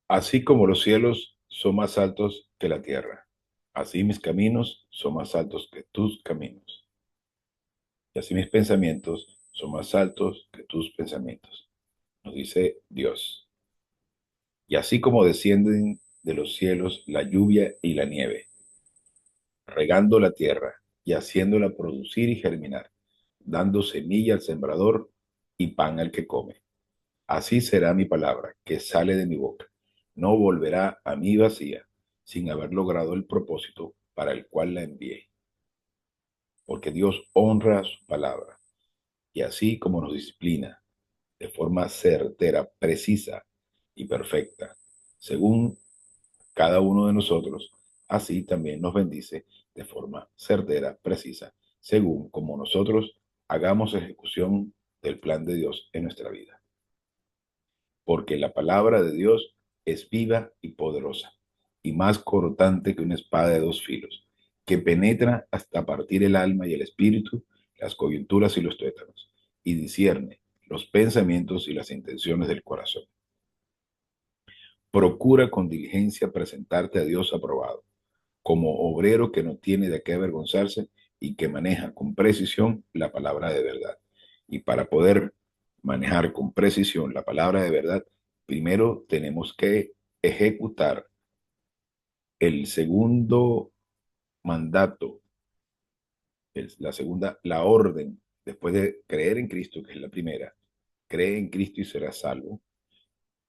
Así como los cielos son más altos que la tierra, así mis caminos son más altos que tus caminos, y así mis pensamientos son más altos que tus pensamientos, nos dice Dios. Y así como descienden de los cielos la lluvia y la nieve, regando la tierra y haciéndola producir y germinar, dando semilla al sembrador y pan al que come. Así será mi palabra que sale de mi boca. No volverá a mí vacía, sin haber logrado el propósito para el cual la envié. Porque Dios honra su palabra, y así como nos disciplina de forma certera, precisa y perfecta, según cada uno de nosotros, así también nos bendice de forma certera, precisa, según como nosotros hagamos ejecución del plan de Dios en nuestra vida. Porque la palabra de Dios es viva y poderosa, y más cortante que una espada de dos filos, que penetra hasta partir el alma y el espíritu, las coyunturas y los tuétanos, y discierne los pensamientos y las intenciones del corazón. Procura con diligencia presentarte a Dios aprobado, como obrero que no tiene de qué avergonzarse y que maneja con precisión la palabra de verdad. Y para poder manejar con precisión la palabra de verdad, primero tenemos que ejecutar el segundo mandato, la orden, después de creer en Cristo, que es la primera. Cree en Cristo y serás salvo.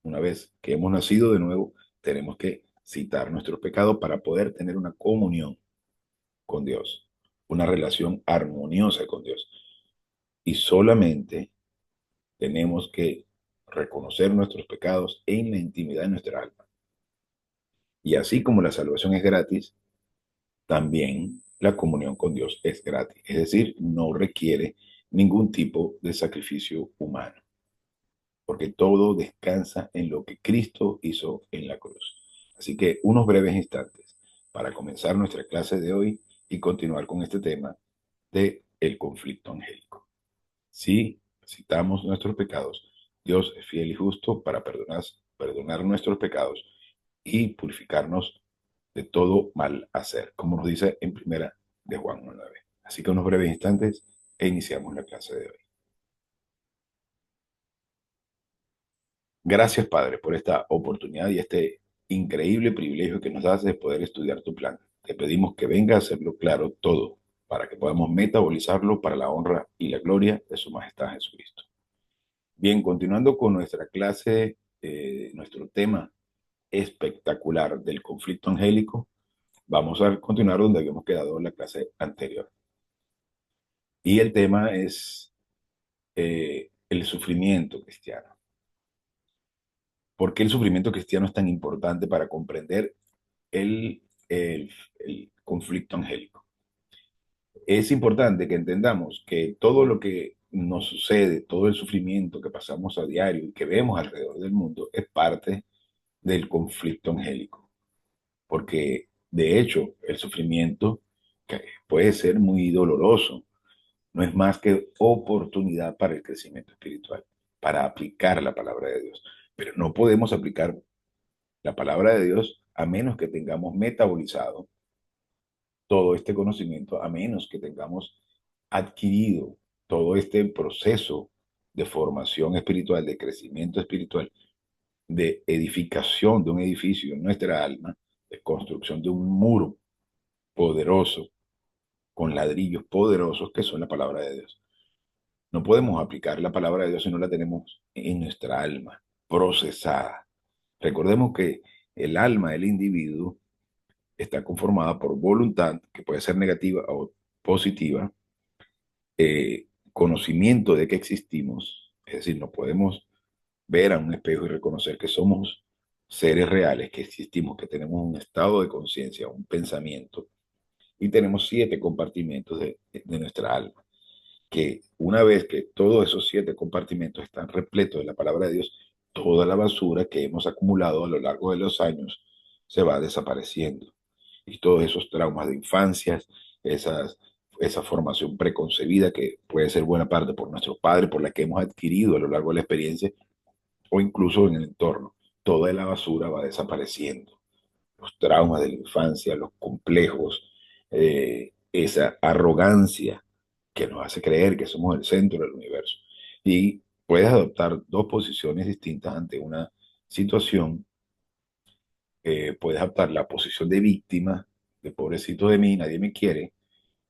Una vez que hemos nacido de nuevo, tenemos que citar nuestros pecados para poder tener una comunión con Dios, una relación armoniosa con Dios. Y solamente tenemos que reconocer nuestros pecados en la intimidad de nuestra alma. Y así como la salvación es gratis, también la comunión con Dios es gratis. Es decir, no requiere ningún tipo de sacrificio humano, porque todo descansa en lo que Cristo hizo en la cruz. Así que unos breves instantes para comenzar nuestra clase de hoy y continuar con este tema de el conflicto angélico. Si citamos nuestros pecados, Dios es fiel y justo para perdonar nuestros pecados y purificarnos de todo mal hacer, como nos dice en primera de Juan 9. Así que unos breves instantes e iniciamos la clase de hoy. Gracias, Padre, por esta oportunidad y este increíble privilegio que nos das de poder estudiar tu plan. Te pedimos que venga a hacerlo claro todo, para que podamos metabolizarlo para la honra y la gloria de su majestad Jesucristo. Bien, continuando con nuestra clase, nuestro tema espectacular del conflicto angélico, vamos a continuar donde habíamos quedado en la clase anterior. Y el tema es el sufrimiento cristiano. ¿Por qué el sufrimiento cristiano es tan importante para comprender el, el conflicto angélico? Es importante que entendamos que todo lo que nos sucede, todo el sufrimiento que pasamos a diario y que vemos alrededor del mundo es parte del conflicto angélico, porque de hecho el sufrimiento que puede ser muy doloroso, no es más que oportunidad para el crecimiento espiritual, para aplicar la palabra de Dios. Pero no podemos aplicar la palabra de Dios a menos que tengamos metabolizado todo este conocimiento, a menos que tengamos adquirido todo este proceso de formación espiritual, de crecimiento espiritual, de edificación de un edificio en nuestra alma, de construcción de un muro poderoso, con ladrillos poderosos que son la palabra de Dios. No podemos aplicar la palabra de Dios si no la tenemos en nuestra alma, procesada. Recordemos que el alma del individuo está conformada por voluntad, que puede ser negativa o positiva, conocimiento de que existimos, es decir, no podemos ver a un espejo y reconocer que somos seres reales, que existimos, que tenemos un estado de conciencia, un pensamiento, y tenemos 7 compartimentos de nuestra alma, que una vez que todos esos 7 compartimentos están repletos de la palabra de Dios, toda la basura que hemos acumulado a lo largo de los años se va desapareciendo. Y todos esos traumas de infancias, esas, esa formación preconcebida que puede ser buena parte por nuestros padres, por la que hemos adquirido a lo largo de la experiencia, o incluso en el entorno. toda la basura va desapareciendo. Los traumas de la infancia, los complejos, esa arrogancia que nos hace creer que somos el centro del universo. Y puedes adoptar dos posiciones distintas ante una situación. Puedes adoptar la posición de víctima, de pobrecito de mí, nadie me quiere,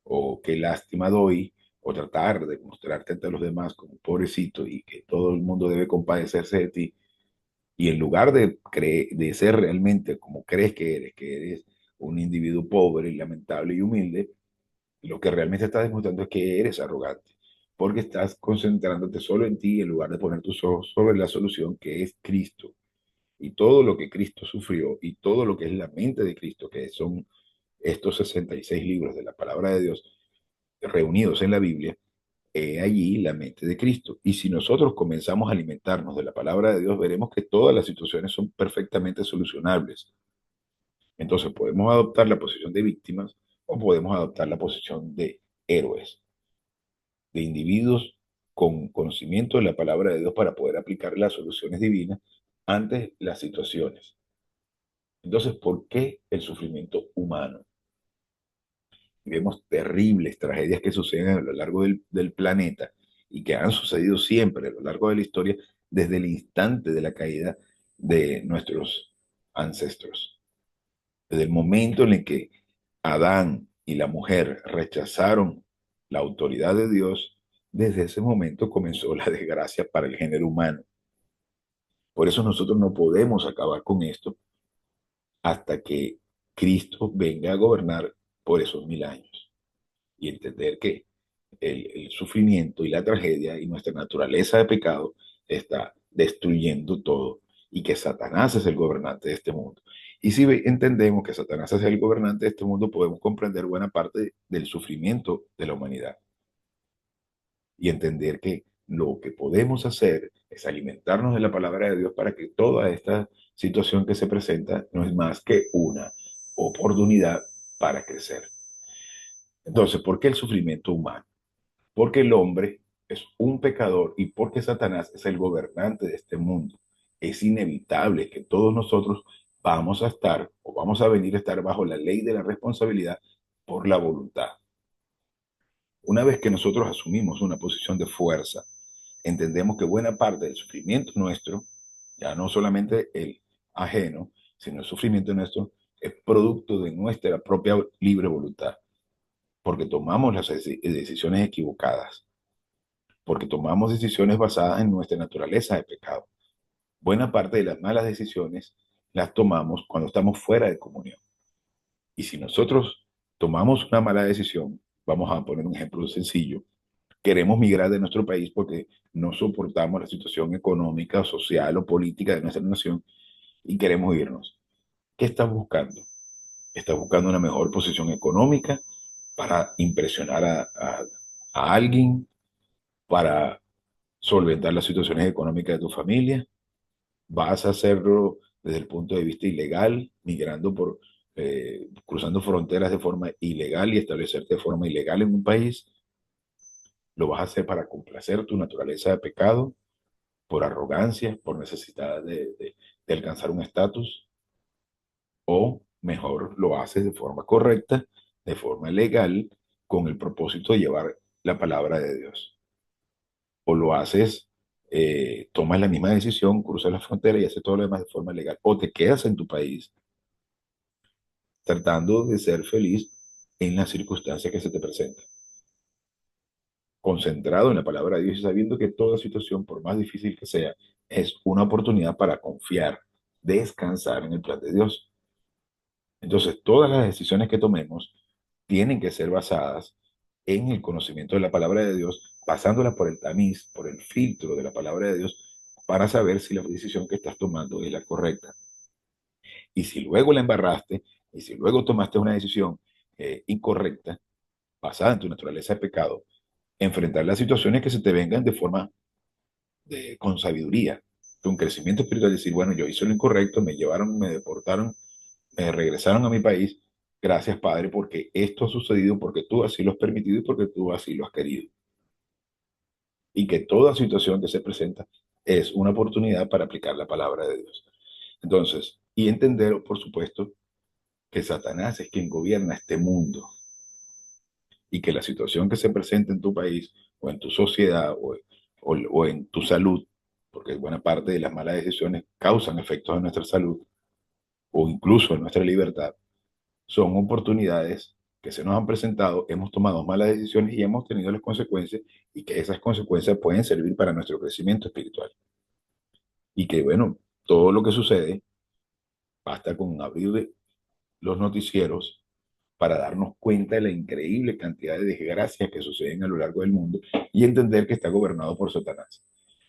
o qué lástima doy, o tratar de mostrarte ante los demás como pobrecito y que todo el mundo debe compadecerse de ti. Y en lugar de ser realmente como crees que eres un individuo pobre y lamentable y humilde, lo que realmente estás demostrando es que eres arrogante, porque estás concentrándote solo en ti en lugar de poner tus ojos sobre la solución que es Cristo. Y todo lo que Cristo sufrió y todo lo que es la mente de Cristo, que son estos 66 libros de la palabra de Dios reunidos en la Biblia, allí la mente de Cristo. Y si nosotros comenzamos a alimentarnos de la palabra de Dios, veremos que todas las situaciones son perfectamente solucionables. Entonces podemos adoptar la posición de víctimas o podemos adoptar la posición de héroes, de individuos con conocimiento de la palabra de Dios para poder aplicar las soluciones divinas ante las situaciones. Entonces, ¿por qué el sufrimiento humano? Y vemos terribles tragedias que suceden a lo largo del planeta y que han sucedido siempre a lo largo de la historia desde el instante de la caída de nuestros ancestros. Desde el momento en el que Adán y la mujer rechazaron la autoridad de Dios, desde ese momento comenzó la desgracia para el género humano. Por eso nosotros no podemos acabar con esto hasta que Cristo venga a gobernar por esos 1000 años y entender que el sufrimiento y la tragedia y nuestra naturaleza de pecado está destruyendo todo y que Satanás es el gobernante de este mundo. Y si entendemos que Satanás es el gobernante de este mundo, podemos comprender buena parte del sufrimiento de la humanidad y entender que lo que podemos hacer es alimentarnos de la palabra de Dios para que toda esta situación que se presenta no es más que una oportunidad para crecer. Entonces, ¿por qué el sufrimiento humano? Porque el hombre es un pecador y porque Satanás es el gobernante de este mundo. Es inevitable que todos nosotros vamos a estar o vamos a venir a estar bajo la ley de la responsabilidad por la voluntad. Una vez que nosotros asumimos una posición de fuerza, entendemos que buena parte del sufrimiento nuestro, ya no solamente el ajeno, sino el sufrimiento nuestro, es producto de nuestra propia libre voluntad, porque tomamos las decisiones equivocadas, porque tomamos decisiones basadas en nuestra naturaleza de pecado. Buena parte de las malas decisiones las tomamos cuando estamos fuera de comunión. Y si nosotros tomamos una mala decisión, vamos a poner un ejemplo sencillo, queremos migrar de nuestro país porque no soportamos la situación económica, social o política de nuestra nación y queremos irnos. ¿Qué estás buscando? ¿Estás buscando una mejor posición económica para impresionar a alguien, para solventar las situaciones económicas de tu familia? ¿Vas a hacerlo desde el punto de vista ilegal, migrando cruzando fronteras de forma ilegal y establecerte de forma ilegal en un país? ¿Lo vas a hacer para complacer tu naturaleza de pecado, por arrogancia, por necesidad de alcanzar un estatus? ¿O mejor lo haces de forma correcta, de forma legal, con el propósito de llevar la palabra de Dios? ¿O lo haces, tomas la misma decisión, cruzas la frontera y haces todo lo demás de forma legal? ¿O te quedas en tu país tratando de ser feliz en las circunstancias que se te presentan, concentrado en la palabra de Dios y sabiendo que toda situación, por más difícil que sea, es una oportunidad para confiar, descansar en el plan de Dios? Entonces, todas las decisiones que tomemos tienen que ser basadas en el conocimiento de la palabra de Dios, pasándola por el tamiz, por el filtro de la palabra de Dios, para saber si la decisión que estás tomando es la correcta. Y si luego la embarraste, y si luego tomaste una decisión incorrecta, basada en tu naturaleza de pecado, enfrentar las situaciones que se te vengan de forma con sabiduría, con crecimiento espiritual, decir, bueno, yo hice lo incorrecto, me llevaron, me deportaron, me regresaron a mi país, gracias Padre, porque esto ha sucedido, porque tú así lo has permitido y porque tú así lo has querido. Y que toda situación que se presenta es una oportunidad para aplicar la palabra de Dios. Entonces, y entender, por supuesto, que Satanás es quien gobierna este mundo y que la situación que se presenta en tu país o en tu sociedad o en tu salud, porque buena parte de las malas decisiones causan efectos en nuestra salud o incluso en nuestra libertad, son oportunidades que se nos han presentado, hemos tomado malas decisiones y hemos tenido las consecuencias y que esas consecuencias pueden servir para nuestro crecimiento espiritual. Y que bueno, todo lo que sucede, basta con abrir los noticieros para darnos cuenta de la increíble cantidad de desgracias que suceden a lo largo del mundo y entender que está gobernado por Satanás.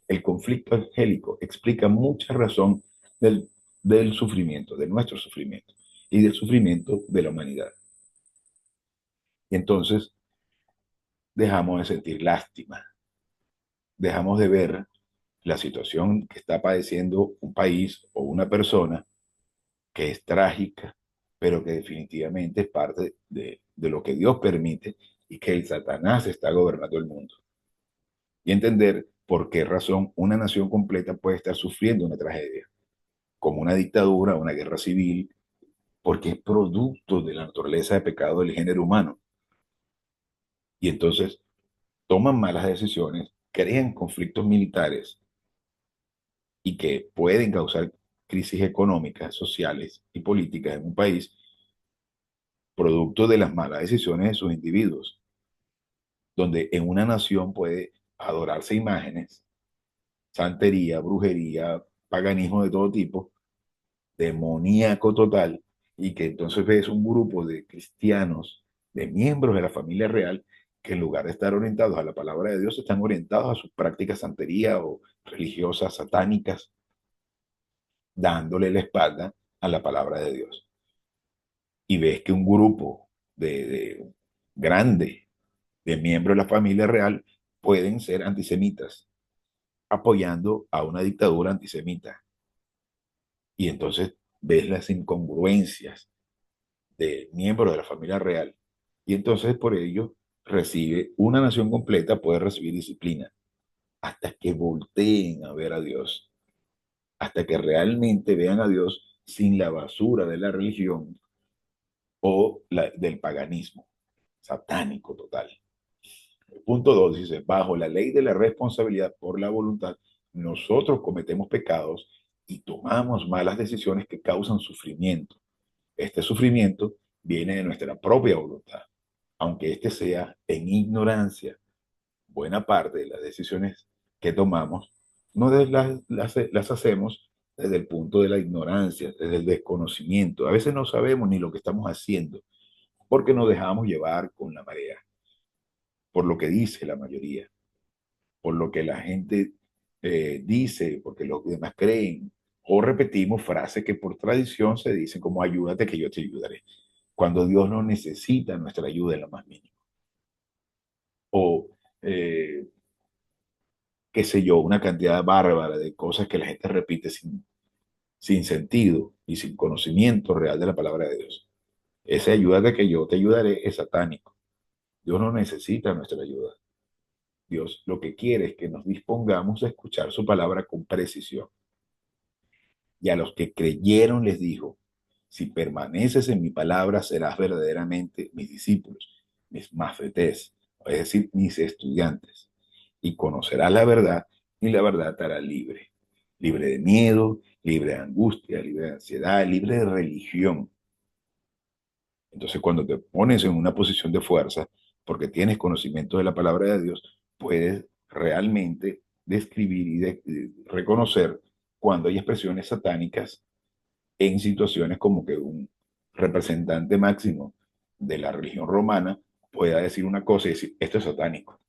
El conflicto angélico explica mucha razón del sufrimiento, de nuestro sufrimiento y del sufrimiento de la humanidad. Y entonces dejamos de sentir lástima, dejamos de ver la situación que está padeciendo un país o una persona que es trágica, pero que definitivamente es parte de lo que Dios permite y que el Satanás está gobernando el mundo. Y entender por qué razón una nación completa puede estar sufriendo una tragedia, como una dictadura, una guerra civil, porque es producto de la naturaleza de pecado del género humano. Y entonces toman malas decisiones, crean conflictos militares y que pueden causar crisis económicas, sociales y políticas en un país, producto de las malas decisiones de sus individuos, donde en una nación puede adorarse imágenes, santería, brujería, paganismo de todo tipo, demoníaco total, y que entonces ves un grupo de cristianos, de miembros de la familia real, que en lugar de estar orientados a la palabra de Dios, están orientados a sus prácticas santería o religiosas satánicas, dándole la espalda a la palabra de Dios. Y ves que un grupo de grande de miembros de la familia real pueden ser antisemitas, apoyando a una dictadura antisemita. Y entonces ves las incongruencias de miembros de la familia real. Y entonces por ello recibe una nación completa, puede recibir disciplina, hasta que volteen a ver a Dios, hasta que realmente vean a Dios sin la basura de la religión del paganismo satánico total. El punto 2 dice, bajo la ley de la responsabilidad por la voluntad, nosotros cometemos pecados y tomamos malas decisiones que causan sufrimiento. Este sufrimiento viene de nuestra propia voluntad, aunque este sea en ignorancia. Buena parte de las decisiones que tomamos no las hacemos desde el punto de la ignorancia, desde el desconocimiento. A veces no sabemos ni lo que estamos haciendo porque nos dejamos llevar con la marea, por lo que dice la mayoría, por lo que la gente dice, porque los demás creen, o repetimos frases que por tradición se dicen como ayúdate que yo te ayudaré, cuando Dios no necesita nuestra ayuda en lo más mínimo. O, qué sé yo, una cantidad bárbara de cosas que la gente repite sin sentido y sin conocimiento real de la palabra de Dios. Esa ayuda que yo te ayudaré es satánico. Dios no necesita nuestra ayuda. Dios lo que quiere es que nos dispongamos a escuchar su palabra con precisión. Y a los que creyeron les dijo, si permaneces en mi palabra, serás verdaderamente mis discípulos, mis mafetés, es decir, mis estudiantes, y conocerás la verdad, y la verdad te hará libre. Libre de miedo, libre de angustia, libre de ansiedad, libre de religión. Entonces, cuando te pones en una posición de fuerza, porque tienes conocimiento de la palabra de Dios, puedes realmente describir y reconocer cuando hay expresiones satánicas en situaciones como que un representante máximo de la religión romana pueda decir una cosa y decir, esto es satánico,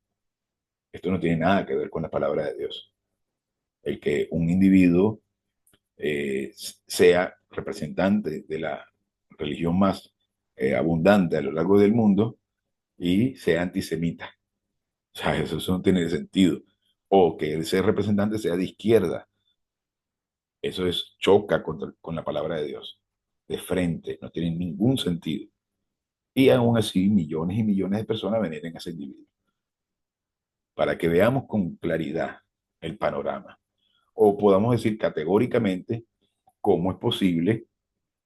esto no tiene nada que ver con la palabra de Dios. El que un individuo sea representante de la religión más abundante a lo largo del mundo y sea antisemita. O sea, eso no tiene sentido. O que ese representante sea de izquierda. Eso es choca con la palabra de Dios. De frente, no tiene ningún sentido. Y aún así, millones y millones de personas veneren a ese individuo. Para que veamos con claridad el panorama. O podamos decir categóricamente ¿Cómo es posible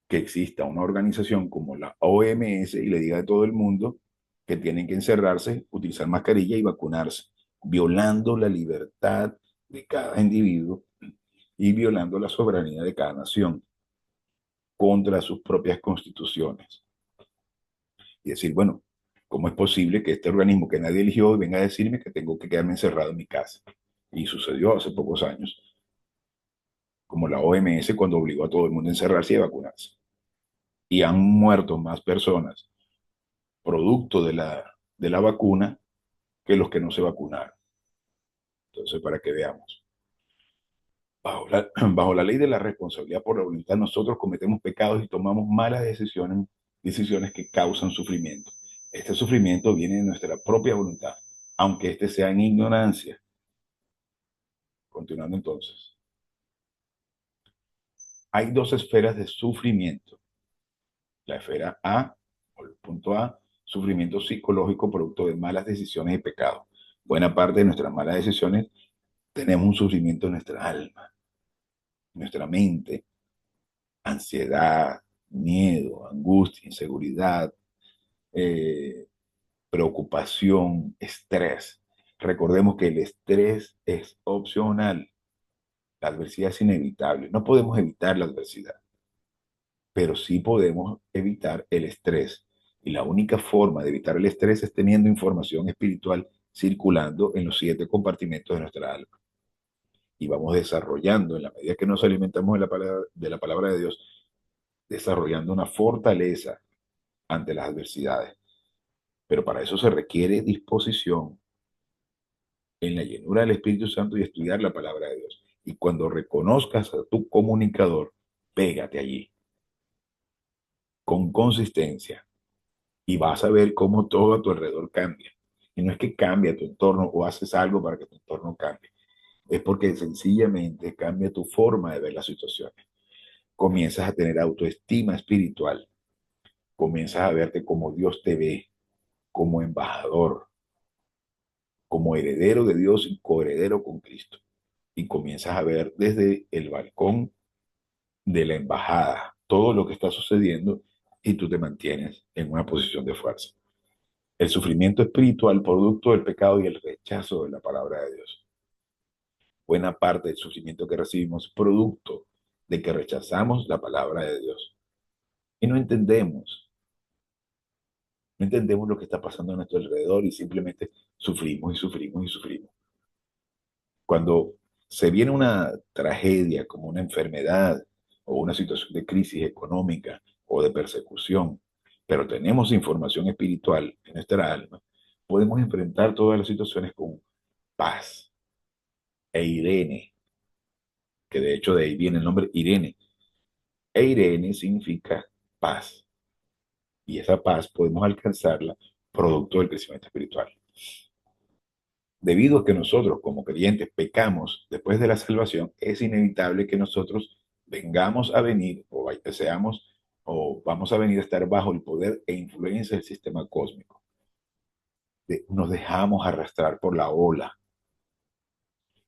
que exista una organización como la OMS y le diga a todo el mundo que tienen que encerrarse, utilizar mascarilla y vacunarse, violando la libertad de cada individuo y violando la soberanía de cada nación contra sus propias constituciones? Y decir, bueno, ¿cómo es posible que este organismo que nadie eligió venga a decirme que tengo que quedarme encerrado en mi casa? Y sucedió hace pocos años, como la OMS cuando obligó a todo el mundo a encerrarse y a vacunarse. Y han muerto más personas producto de la vacuna que los que no se vacunaron. Entonces, para que veamos, bajo la ley de la responsabilidad por la voluntad, nosotros cometemos pecados y tomamos malas decisiones, decisiones que causan sufrimiento. Este sufrimiento viene de nuestra propia voluntad, aunque este sea en ignorancia. Continuando entonces, hay dos esferas de sufrimiento. La esfera A, o el punto A, sufrimiento psicológico producto de malas decisiones y pecados. Buena parte de nuestras malas decisiones tenemos un sufrimiento en nuestra alma, en nuestra mente, ansiedad, miedo, angustia, inseguridad, eh, preocupación, estrés. Recordemos que el estrés es opcional, la adversidad es inevitable. No podemos evitar la adversidad, pero sí podemos evitar el estrés. Y la única forma de evitar el estrés es teniendo información espiritual circulando en los 7 compartimentos de nuestra alma. Y vamos desarrollando, en la medida que nos alimentamos de la palabra de Dios, desarrollando una fortaleza ante las adversidades. Pero para eso se requiere disposición en la llenura del Espíritu Santo y estudiar la palabra de Dios. Y cuando reconozcas a tu comunicador, pégate allí con consistencia y vas a ver cómo todo a tu alrededor cambia. Y no es que cambie tu entorno o haces algo para que tu entorno cambie, es porque sencillamente cambia tu forma de ver las situaciones. Comienzas a tener autoestima espiritual, comienzas a verte como Dios te ve, como embajador, como heredero de Dios y coheredero con Cristo. Y comienzas a ver desde el balcón de la embajada todo lo que está sucediendo y tú te mantienes en una posición de fuerza. El sufrimiento espiritual, producto del pecado y el rechazo de la palabra de Dios. Buena parte del sufrimiento que recibimos, producto de que rechazamos la palabra de Dios. Y no entendemos lo que está pasando a nuestro alrededor y simplemente sufrimos y sufrimos y sufrimos. Cuando se viene una tragedia como una enfermedad o una situación de crisis económica o de persecución, pero tenemos información espiritual en nuestra alma, podemos enfrentar todas las situaciones con paz e Irene, que de hecho de ahí viene el nombre Irene. E Irene significa paz y esa paz podemos alcanzarla producto del crecimiento espiritual. Debido a que nosotros como creyentes pecamos después de la salvación, es inevitable que nosotros vengamos a venir seamos o vamos a venir a estar bajo el poder e influencia del sistema cósmico. Nos dejamos arrastrar por la ola.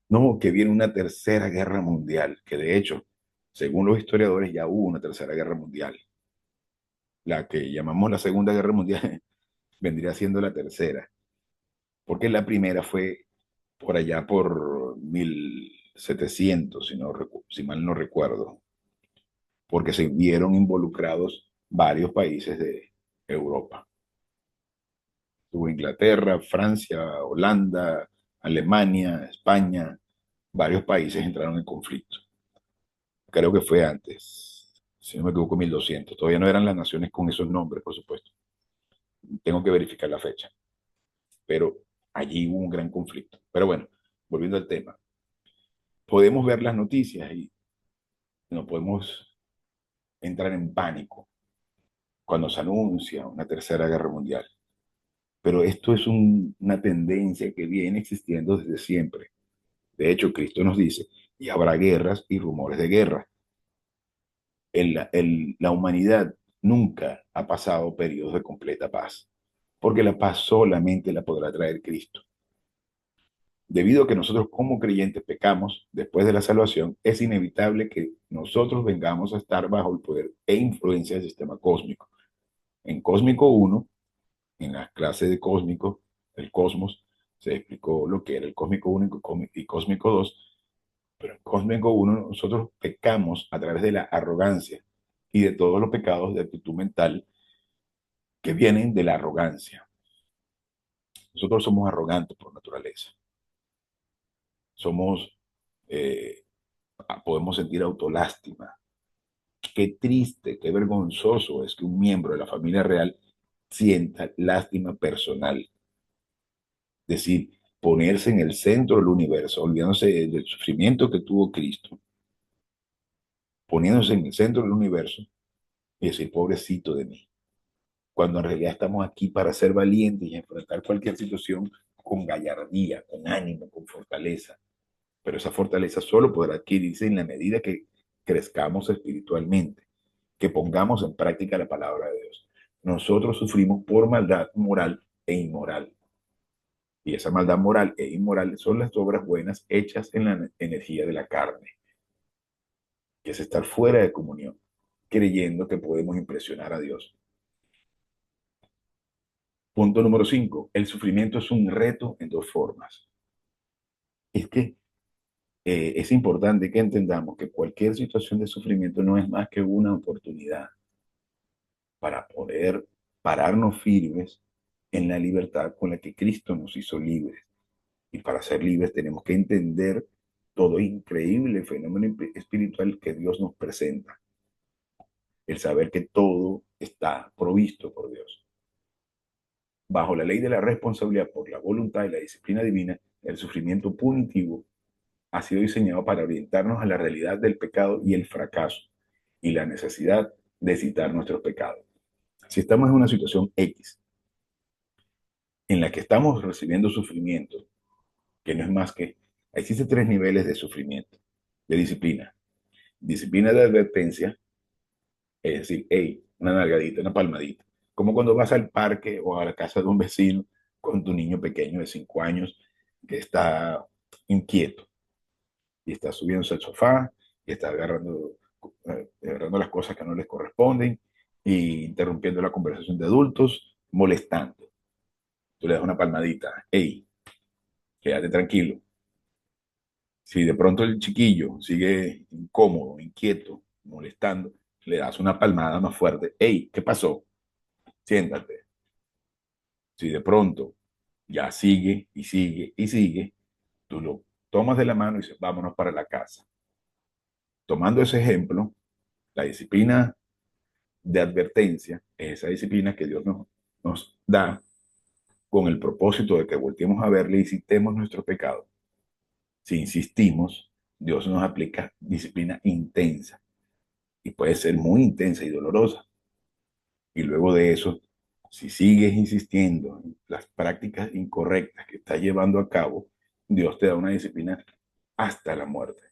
No, que viene una tercera guerra mundial, que de hecho, según los historiadores, ya hubo una tercera guerra mundial. La que llamamos la Segunda Guerra Mundial vendría siendo la tercera, porque la primera fue por allá por 1700, si mal no recuerdo, porque se vieron involucrados varios países de Europa. Tuvo Inglaterra, Francia, Holanda, Alemania, España, varios países entraron en conflicto. Creo que fue antes, si no me equivoco, 1200. Todavía no eran las naciones con esos nombres, por supuesto. Tengo que verificar la fecha, pero allí hubo un gran conflicto. Pero bueno, volviendo al tema, podemos ver las noticias y no podemos entrar en pánico cuando se anuncia una tercera guerra mundial. Pero esto es una tendencia que viene existiendo desde siempre. De hecho, Cristo nos dice, y habrá guerras y rumores de guerra. La humanidad nunca ha pasado periodos de completa paz, porque la paz solamente la podrá traer Cristo. Debido a que nosotros como creyentes pecamos después de la salvación, es inevitable que nosotros vengamos a estar bajo el poder e influencia del sistema cósmico. En Cósmico uno, en la clase de Cósmico, el cosmos, se explicó lo que era el Cósmico uno y Cósmico 2, pero en Cósmico uno nosotros pecamos a través de la arrogancia y de todos los pecados de actitud mental que vienen de la arrogancia. Nosotros somos arrogantes por naturaleza. Somos, eh, podemos sentir autolástima. Qué triste, qué vergonzoso es que un miembro de la familia real sienta lástima personal. Es decir, ponerse en el centro del universo, olvidándose del sufrimiento que tuvo Cristo, poniéndose en el centro del universo y decir, pobrecito de mí, cuando en realidad estamos aquí para ser valientes y enfrentar cualquier situación con gallardía, con ánimo, con fortaleza. Pero esa fortaleza solo podrá adquirirse en la medida que crezcamos espiritualmente, que pongamos en práctica la palabra de Dios. Nosotros sufrimos por maldad moral e inmoral. Y esa maldad moral e inmoral son las obras buenas hechas en la energía de la carne, que es estar fuera de comunión, creyendo que podemos impresionar a Dios. Punto número 5. El sufrimiento es un reto en dos formas. Es que es importante que entendamos que cualquier situación de sufrimiento no es más que una oportunidad para poder pararnos firmes en la libertad con la que Cristo nos hizo libres. Y para ser libres tenemos que entender todo increíble fenómeno espiritual que Dios nos presenta. El saber que todo está provisto por Dios. Bajo la ley de la responsabilidad por la voluntad y la disciplina divina, el sufrimiento punitivo ha sido diseñado para orientarnos a la realidad del pecado y el fracaso y la necesidad de citar nuestros pecados. Si estamos en una situación X en la que estamos recibiendo sufrimiento, que no es más que, existen tres niveles de sufrimiento, de disciplina. Disciplina de advertencia, es decir, hey, una nalgadita, una palmadita. Como cuando vas al parque o a la casa de un vecino con tu niño pequeño de 5 años que está inquieto y está subiéndose al sofá y está agarrando las cosas que no les corresponden y interrumpiendo la conversación de adultos, molestando. Tú le das una palmadita, hey, quédate tranquilo. Si de pronto el chiquillo sigue incómodo, inquieto, molestando, le das una palmada más fuerte. Hey, ¿qué pasó? Siéntate. Si de pronto ya sigue y sigue y sigue, tú lo tomas de la mano y dices, vámonos para la casa. Tomando ese ejemplo, la disciplina de advertencia es esa disciplina que Dios nos da con el propósito de que volteemos a verle y citemos nuestro pecado. Si insistimos, Dios nos aplica disciplina intensa y puede ser muy intensa y dolorosa. Y luego de eso, si sigues insistiendo en las prácticas incorrectas que estás llevando a cabo, Dios te da una disciplina hasta la muerte,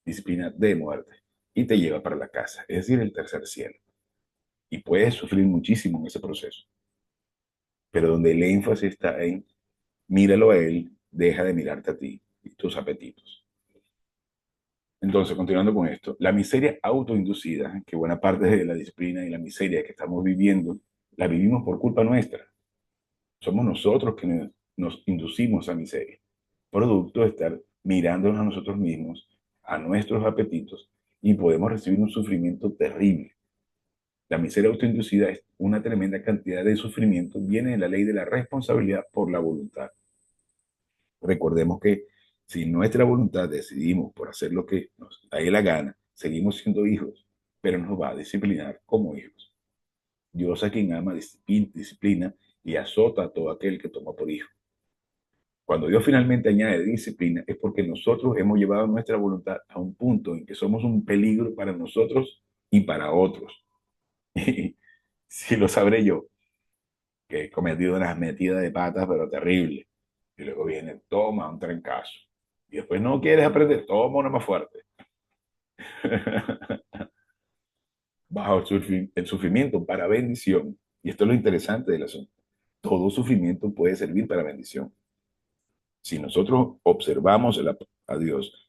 disciplina de muerte, y te lleva para la casa, es decir, el tercer cielo. Y puedes sufrir muchísimo en ese proceso, pero donde el énfasis está en míralo a Él, deja de mirarte a ti y tus apetitos. Entonces, continuando con esto, la miseria autoinducida, que buena parte de la disciplina y la miseria que estamos viviendo, la vivimos por culpa nuestra. Somos nosotros que nos inducimos a miseria, producto de estar mirándonos a nosotros mismos, a nuestros apetitos, y podemos recibir un sufrimiento terrible. La miseria autoinducida es una tremenda cantidad de sufrimiento, viene de la ley de la responsabilidad por la voluntad. Recordemos que si nuestra voluntad decidimos por hacer lo que nos da la gana, seguimos siendo hijos, pero nos va a disciplinar como hijos. Dios a quien ama disciplina y azota a todo aquel que toma por hijo. Cuando Dios finalmente añade disciplina es porque nosotros hemos llevado nuestra voluntad a un punto en que somos un peligro para nosotros y para otros. Y si lo sabré yo, que he cometido unas metidas de patas, pero terrible. Y luego viene, toma un trancazo. Y después no quieres aprender, toma una más fuerte. Bajo el sufrimiento para bendición. Y esto es lo interesante del asunto. Todo sufrimiento puede servir para bendición. Si nosotros observamos a Dios,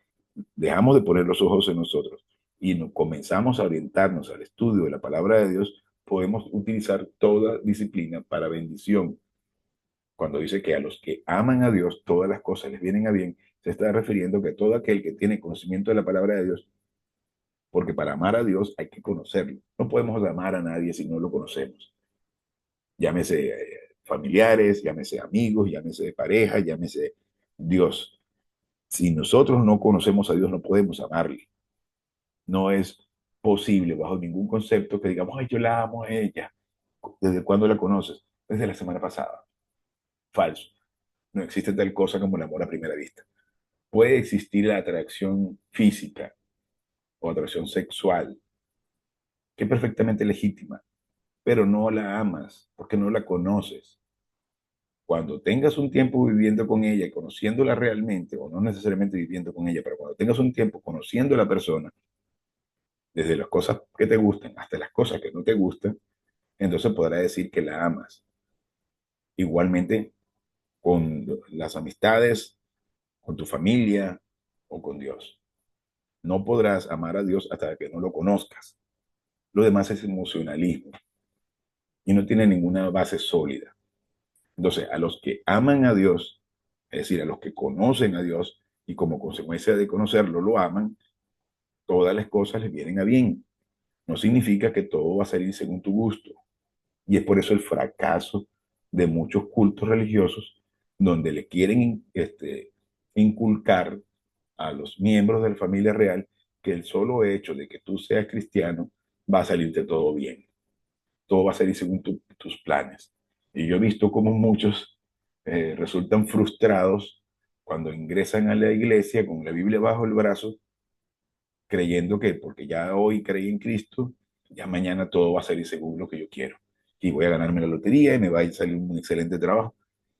dejamos de poner los ojos en nosotros y comenzamos a orientarnos al estudio de la palabra de Dios, podemos utilizar toda disciplina para bendición. Cuando dice que a los que aman a Dios, todas las cosas les vienen a bien, se está refiriendo que todo aquel que tiene conocimiento de la palabra de Dios, porque para amar a Dios hay que conocerlo. No podemos amar a nadie si no lo conocemos. Llámese familiares, llámese amigos, llámese pareja, llámese Dios. Si nosotros no conocemos a Dios, no podemos amarle. No es posible bajo ningún concepto que digamos, ay, yo la amo a ella. ¿Desde cuándo la conoces? Desde la semana pasada. Falso. No existe tal cosa como el amor a primera vista. Puede existir la atracción física o atracción sexual, que es perfectamente legítima, pero no la amas porque no la conoces. Cuando tengas un tiempo viviendo con ella y conociéndola realmente, o no necesariamente viviendo con ella, pero cuando tengas un tiempo conociendo a la persona, desde las cosas que te gustan hasta las cosas que no te gustan, entonces podrás decir que la amas. Igualmente con las amistades, con tu familia o con Dios. No podrás amar a Dios hasta que no lo conozcas. Lo demás es emocionalismo y no tiene ninguna base sólida. Entonces, a los que aman a Dios, es decir, a los que conocen a Dios y como consecuencia de conocerlo lo aman, todas las cosas les vienen a bien. No significa que todo va a salir según tu gusto. Y es por eso el fracaso de muchos cultos religiosos donde le quieren inculcar a los miembros de la familia real que el solo hecho de que tú seas cristiano va a salirte todo bien. Todo va a salir según tus planes. Y yo he visto cómo muchos resultan frustrados cuando ingresan a la iglesia con la Biblia bajo el brazo, creyendo que porque ya hoy creí en Cristo, ya mañana todo va a salir según lo que yo quiero. Y voy a ganarme la lotería y me va a salir un excelente trabajo.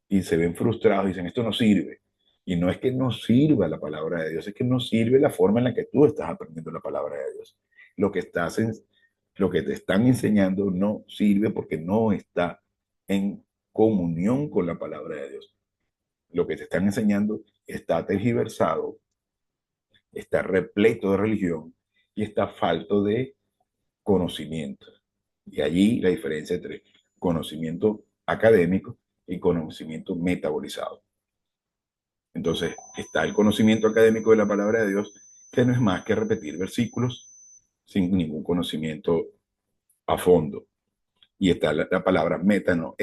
Y se ven frustrados y dicen, esto no sirve. Y no es que no sirva la palabra de Dios, es que no sirve la forma en la que tú estás aprendiendo la palabra de Dios. Lo que estás en, lo que te están enseñando no sirve porque no está en comunión con la palabra de Dios. Lo que te están enseñando está tergiversado, está repleto de religión y está falto de conocimiento. Y allí la diferencia entre conocimiento académico y conocimiento metabolizado. Entonces, está el conocimiento académico de la palabra de Dios, que no es más que repetir versículos sin ningún conocimiento a fondo. Y está la palabra meta, no,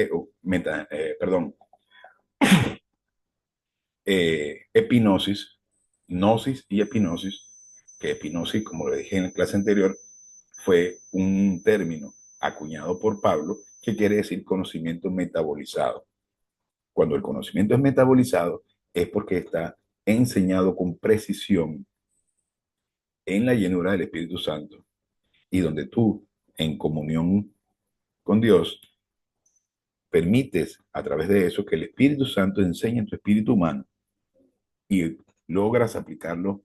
perdón, epinosis, gnosis y epinosis, que epinosis, como lo dije en la clase anterior, fue un término acuñado por Pablo que quiere decir conocimiento metabolizado. Cuando el conocimiento es metabolizado es porque está enseñado con precisión en la llenura del Espíritu Santo y donde tú, en comunión con Dios, permites a través de eso que el Espíritu Santo enseñe en tu espíritu humano y logras aplicarlo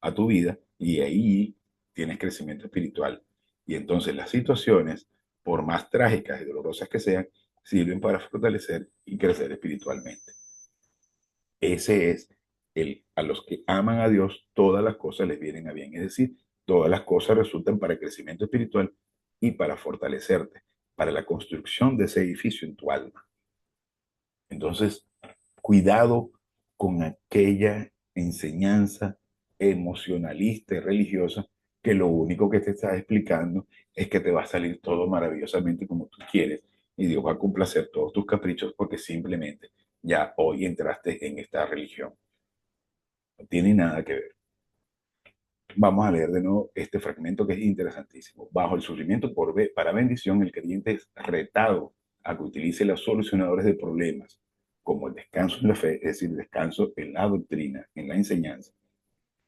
a tu vida y ahí tienes crecimiento espiritual. Y entonces las situaciones, por más trágicas y dolorosas que sean, sirven para fortalecer y crecer espiritualmente. Ese es a los que aman a Dios, todas las cosas les vienen a bien. Es decir, todas las cosas resultan para el crecimiento espiritual y para fortalecerte, para la construcción de ese edificio en tu alma. Entonces, cuidado con aquella enseñanza emocionalista y religiosa que lo único que te está explicando es que te va a salir todo maravillosamente como tú quieres y Dios va a complacer todos tus caprichos porque simplemente ya hoy entraste en esta religión. No tiene nada que ver. Vamos a leer de nuevo este fragmento que es interesantísimo. Bajo el sufrimiento para bendición, el creyente es retado a que utilice los solucionadores de problemas, como el descanso en la fe, es decir, el descanso en la doctrina, en la enseñanza,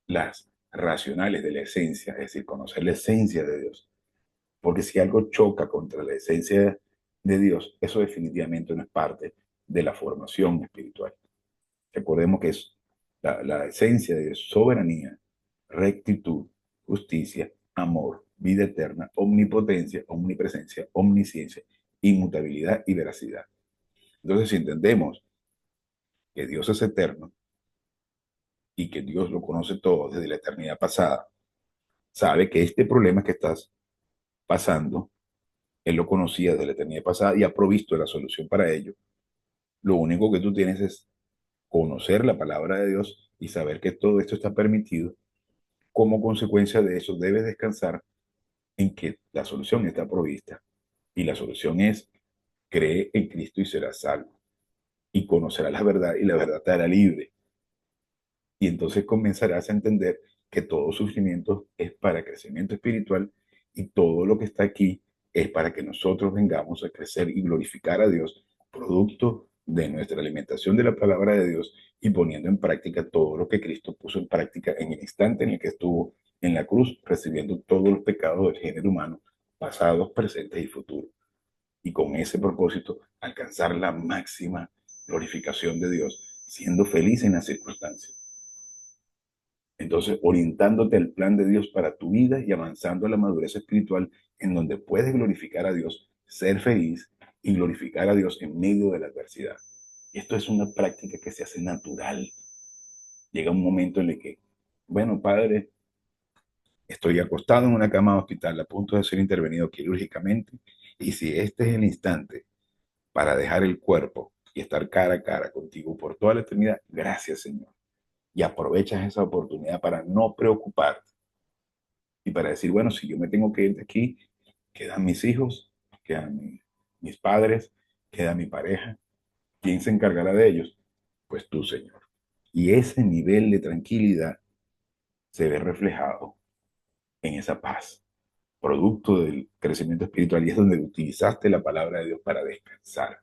las racionales de la esencia, es decir, conocer la esencia de Dios. Porque si algo choca contra la esencia de Dios, eso definitivamente no es parte de la formación espiritual. Recordemos que es la esencia de soberanía, rectitud, justicia, amor, vida eterna, omnipotencia, omnipresencia, omnisciencia, inmutabilidad y veracidad. Entonces, si entendemos que Dios es eterno, y que Dios lo conoce todo desde la eternidad pasada, sabe que este problema que estás pasando, Él lo conocía desde la eternidad pasada y ha provisto la solución para ello. Lo único que tú tienes es conocer la palabra de Dios y saber que todo esto está permitido. Como consecuencia de eso, debes descansar en que la solución está provista. Y la solución es: cree en Cristo y serás salvo. Y conocerás la verdad y la verdad te hará libre. Y entonces comenzarás a entender que todo sufrimiento es para crecimiento espiritual y todo lo que está aquí es para que nosotros vengamos a crecer y glorificar a Dios, producto de nuestra alimentación de la palabra de Dios y poniendo en práctica todo lo que Cristo puso en práctica en el instante en el que estuvo en la cruz, recibiendo todos los pecados del género humano, pasados, presentes y futuros. Y con ese propósito, alcanzar la máxima glorificación de Dios, siendo feliz en las circunstancias. Entonces, orientándote al plan de Dios para tu vida y avanzando a la madurez espiritual en donde puedes glorificar a Dios, ser feliz y glorificar a Dios en medio de la adversidad. Esto es una práctica que se hace natural. Llega un momento en el que, bueno, Padre, estoy acostado en una cama de hospital a punto de ser intervenido quirúrgicamente y si este es el instante para dejar el cuerpo y estar cara a cara contigo por toda la eternidad, gracias, Señor. Y aprovechas esa oportunidad para no preocuparte y para decir, bueno, si yo me tengo que ir de aquí, quedan mis hijos, quedan mis padres, queda mi pareja. ¿Quién se encargará de ellos? Pues tú, Señor. Y ese nivel de tranquilidad se ve reflejado en esa paz, producto del crecimiento espiritual, y es donde utilizaste la palabra de Dios para descansar.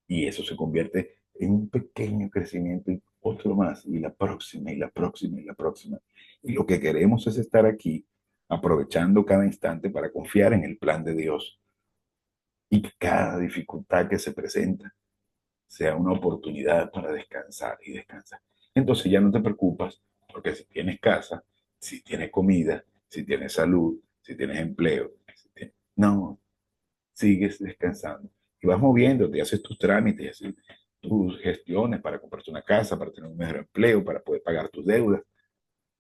Y eso se convierte en un pequeño crecimiento y otro más, y la próxima, y la próxima, y la próxima. Y lo que queremos es estar aquí, aprovechando cada instante para confiar en el plan de Dios y que cada dificultad que se presenta sea una oportunidad para descansar y descansar. Entonces ya no te preocupas porque si tienes casa, si tienes comida, si tienes salud, si tienes empleo, no, sigues descansando y vas moviéndote, haces tus trámites, haces tus gestiones para comprarte una casa, para tener un mejor empleo, para poder pagar tus deudas,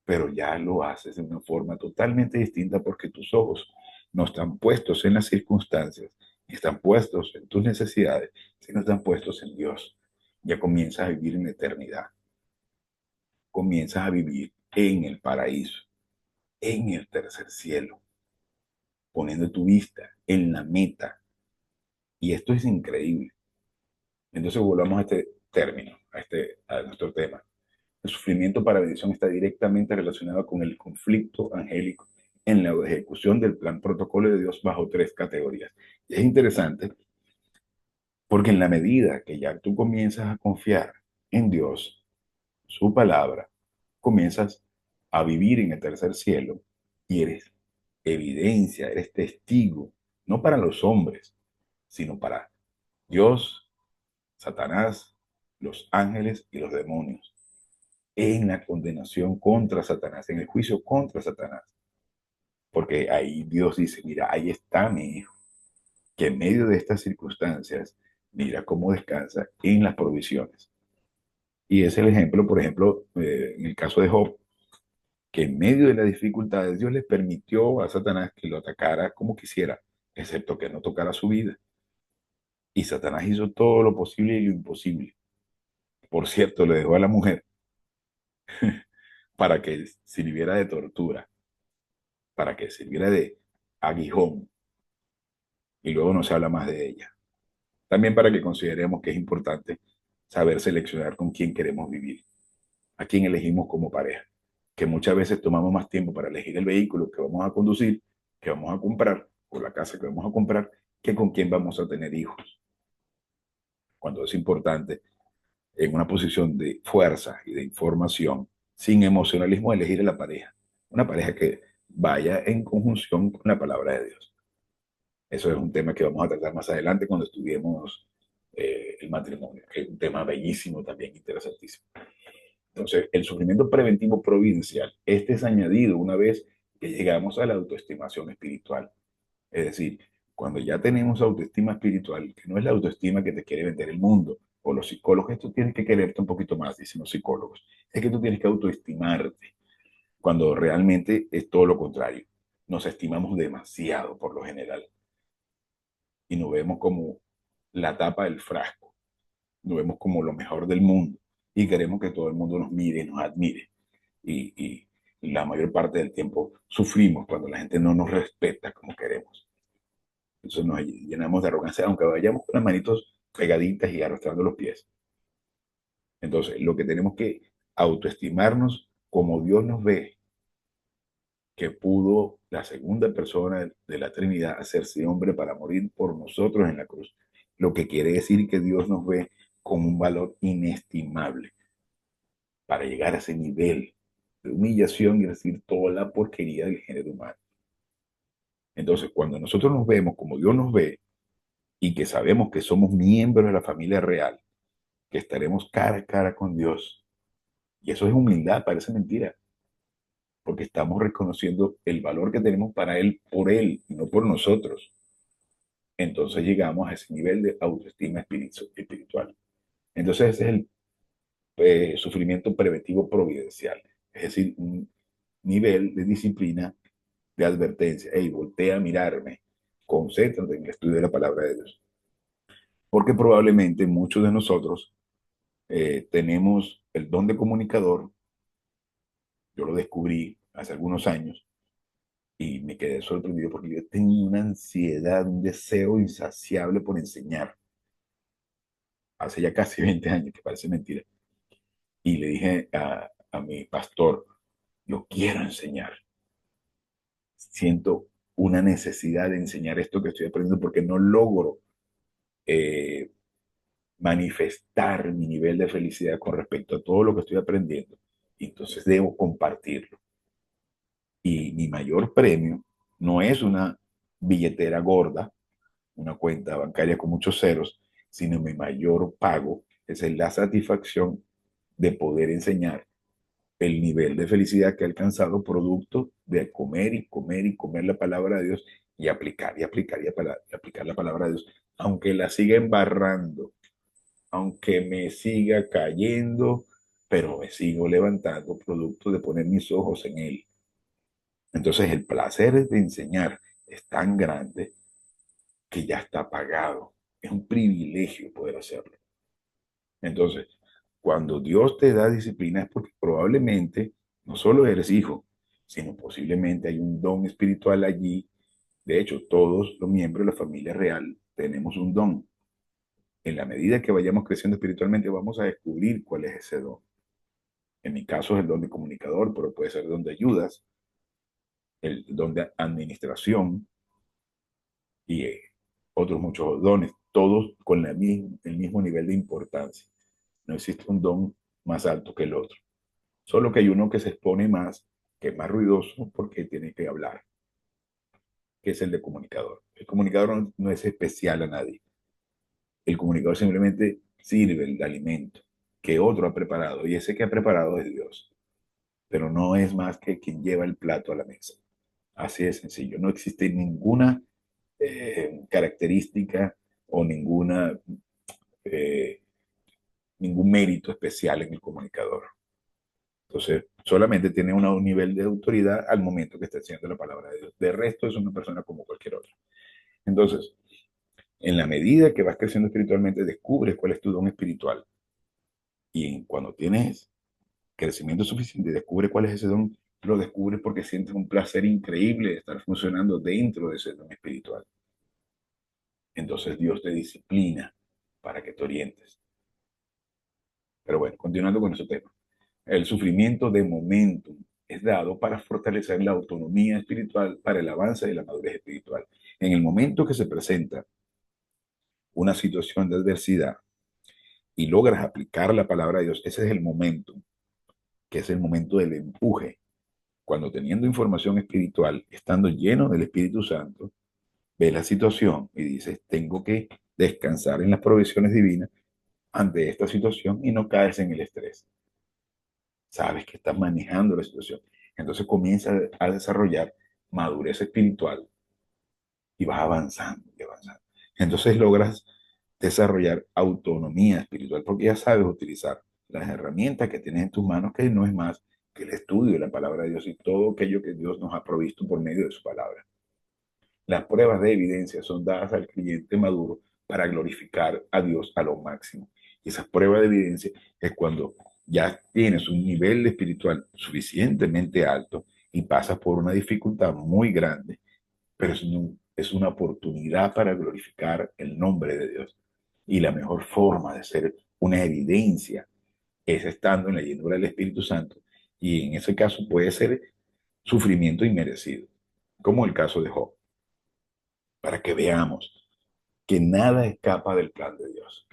pero ya lo haces de una forma totalmente distinta porque tus ojos no están puestos en las circunstancias, ni están puestos en tus necesidades, sino están puestos en Dios. Ya comienzas a vivir en eternidad, comienzas a vivir en el paraíso, en el tercer cielo, poniendo tu vista en la meta. Y esto es increíble. Entonces volvamos a este término, a nuestro tema. El sufrimiento para bendición está directamente relacionado con el conflicto angélico en la ejecución del plan protocolo de Dios bajo tres categorías. Y es interesante porque en la medida que ya tú comienzas a confiar en Dios, su palabra, comienzas a vivir en el tercer cielo y eres evidencia, eres testigo, no para los hombres, sino para Dios, Satanás, los ángeles y los demonios, en la condenación contra Satanás, en el juicio contra Satanás. Porque ahí Dios dice, mira, ahí está mi hijo, que en medio de estas circunstancias, mira cómo descansa en las provisiones. Y es el ejemplo, por ejemplo, en el caso de Job, que en medio de las dificultades Dios le permitió a Satanás que lo atacara como quisiera, excepto que no tocara su vida. Y Satanás hizo todo lo posible y lo imposible. Por cierto, le dejó a la mujer para que sirviera de tortura, para que sirviera de aguijón, y luego no se habla más de ella. También para que consideremos que es importante saber seleccionar con quién queremos vivir, a quién elegimos como pareja, que muchas veces tomamos más tiempo para elegir el vehículo que vamos a conducir, que vamos a comprar, o la casa que vamos a comprar, que con quién vamos a tener hijos. Cuando es importante, en una posición de fuerza y de información, sin emocionalismo, elegir a la pareja. Una pareja que vaya en conjunción con la palabra de Dios. Eso es un tema que vamos a tratar más adelante cuando estudiemos el matrimonio, que es un tema bellísimo también, interesantísimo. Entonces, el sufrimiento preventivo providencial, este es añadido una vez que llegamos a la autoestimación espiritual. Es decir, cuando ya tenemos autoestima espiritual, que no es la autoestima que te quiere vender el mundo o los psicólogos, tú tienes que quererte un poquito más, dicen los psicólogos. Es que tú tienes que autoestimarte, cuando realmente es todo lo contrario. Nos estimamos demasiado por lo general y nos vemos como la tapa del frasco, nos vemos como lo mejor del mundo y queremos que todo el mundo nos mire y nos admire. Y la mayor parte del tiempo sufrimos cuando la gente no nos respeta como queremos. Entonces nos llenamos de arrogancia, aunque vayamos con las manitos pegaditas y arrastrando los pies. Entonces, lo que tenemos que autoestimarnos como Dios nos ve, que pudo la segunda persona de la Trinidad hacerse hombre para morir por nosotros en la cruz. Lo que quiere decir que Dios nos ve con un valor inestimable para llegar a ese nivel de humillación y decir toda la porquería del género humano. Entonces, cuando nosotros nos vemos como Dios nos ve y que sabemos que somos miembros de la familia real, que estaremos cara a cara con Dios, y eso es humildad, parece mentira, porque estamos reconociendo el valor que tenemos para Él por Él y no por nosotros. Entonces llegamos a ese nivel de autoestima espiritual. Entonces ese es el sufrimiento preventivo providencial, es decir, un nivel de disciplina, de advertencia. Hey, voltea a mirarme, concéntrate en el estudio de la palabra de Dios. Porque probablemente muchos de nosotros tenemos el don de comunicador. Yo lo descubrí hace algunos años y me quedé sorprendido porque yo tenía una ansiedad, un deseo insaciable por enseñar. Hace ya casi 20 años, que parece mentira. Y le dije a mi pastor, yo quiero enseñar. Siento una necesidad de enseñar esto que estoy aprendiendo porque no logro eh, manifestar mi nivel de felicidad con respecto a todo lo que estoy aprendiendo. Y entonces debo compartirlo. Y mi mayor premio no es una billetera gorda, una cuenta bancaria con muchos ceros, sino mi mayor pago es la satisfacción de poder enseñar el nivel de felicidad que he alcanzado producto de comer y comer y comer la palabra de Dios y aplicar y aplicar y aplicar la palabra de Dios, aunque la siga embarrando, aunque me siga cayendo, pero me sigo levantando producto de poner mis ojos en Él. Entonces el placer de enseñar es tan grande que ya está pagado. Es un privilegio poder hacerlo. Entonces, cuando Dios te da disciplina es porque probablemente no solo eres hijo, sino posiblemente hay un don espiritual allí. De hecho, todos los miembros de la familia real tenemos un don. En la medida que vayamos creciendo espiritualmente, vamos a descubrir cuál es ese don. En mi caso es el don de comunicador, pero puede ser el don de ayudas, el don de administración y otros muchos dones, todos con el mismo nivel de importancia. No existe un don más alto que el otro. Solo que hay uno que se expone más, que es más ruidoso porque tiene que hablar, que es el de comunicador. El comunicador no es especial a nadie. El comunicador simplemente sirve el alimento que otro ha preparado y ese que ha preparado es Dios. Pero no es más que quien lleva el plato a la mesa. Así de sencillo. No existe ninguna característica o eh, ningún mérito especial en el comunicador. Entonces, solamente tiene un nivel de autoridad al momento que está haciendo la palabra de Dios. De resto, es una persona como cualquier otra. Entonces, en la medida que vas creciendo espiritualmente, descubres cuál es tu don espiritual. Y cuando tienes crecimiento suficiente y descubres cuál es ese don, lo descubres porque sientes un placer increíble de estar funcionando dentro de ese don espiritual. Entonces, Dios te disciplina para que te orientes. Pero bueno, continuando con ese tema. El sufrimiento de momentum es dado para fortalecer la autonomía espiritual, para el avance de la madurez espiritual. En el momento que se presenta una situación de adversidad y logras aplicar la palabra de Dios, ese es el momento, que es el momento del empuje. Cuando teniendo información espiritual, estando lleno del Espíritu Santo, ves la situación y dices, tengo que descansar en las provisiones divinas ante esta situación y no caes en el estrés. Sabes que estás manejando la situación. Entonces comienza a desarrollar madurez espiritual y vas avanzando y avanzando. Entonces logras desarrollar autonomía espiritual, porque ya sabes utilizar las herramientas que tienes en tus manos, que no es más que el estudio de la palabra de Dios y todo aquello que Dios nos ha provisto por medio de su palabra. Las pruebas de evidencia son dadas al creyente maduro para glorificar a Dios a lo máximo. Y esas pruebas de evidencia es cuando ya tienes un nivel espiritual suficientemente alto y pasas por una dificultad muy grande, pero es una oportunidad para glorificar el nombre de Dios. Y la mejor forma de ser una evidencia es estando en la llenura del Espíritu Santo. Y en ese caso puede ser sufrimiento inmerecido, como el caso de Job, para que veamos que nada escapa del plan de Dios.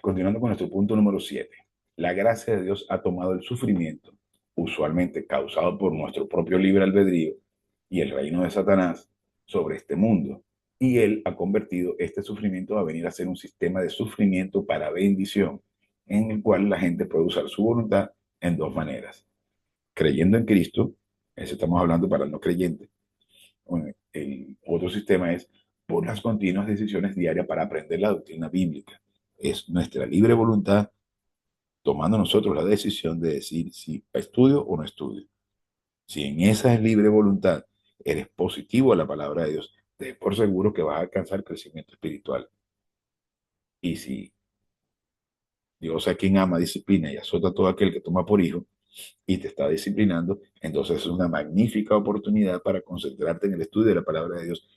Continuando con nuestro punto número 7. La gracia de Dios ha tomado el sufrimiento, usualmente causado por nuestro propio libre albedrío y el reino de Satanás sobre este mundo, y Él ha convertido este sufrimiento a venir a ser un sistema de sufrimiento para bendición, en el cual la gente puede usar su voluntad en dos maneras. Creyendo en Cristo, eso estamos hablando para el no creyente. El otro sistema es por las continuas decisiones diarias para aprender la doctrina bíblica. Es nuestra libre voluntad tomando nosotros la decisión de decir si estudio o no estudio. Si en esa libre voluntad eres positivo a la palabra de Dios, ten por seguro que vas a alcanzar crecimiento espiritual. Y si Dios a quien ama, disciplina y azota a todo aquel que toma por hijo y te está disciplinando, entonces es una magnífica oportunidad para concentrarte en el estudio de la palabra de Dios,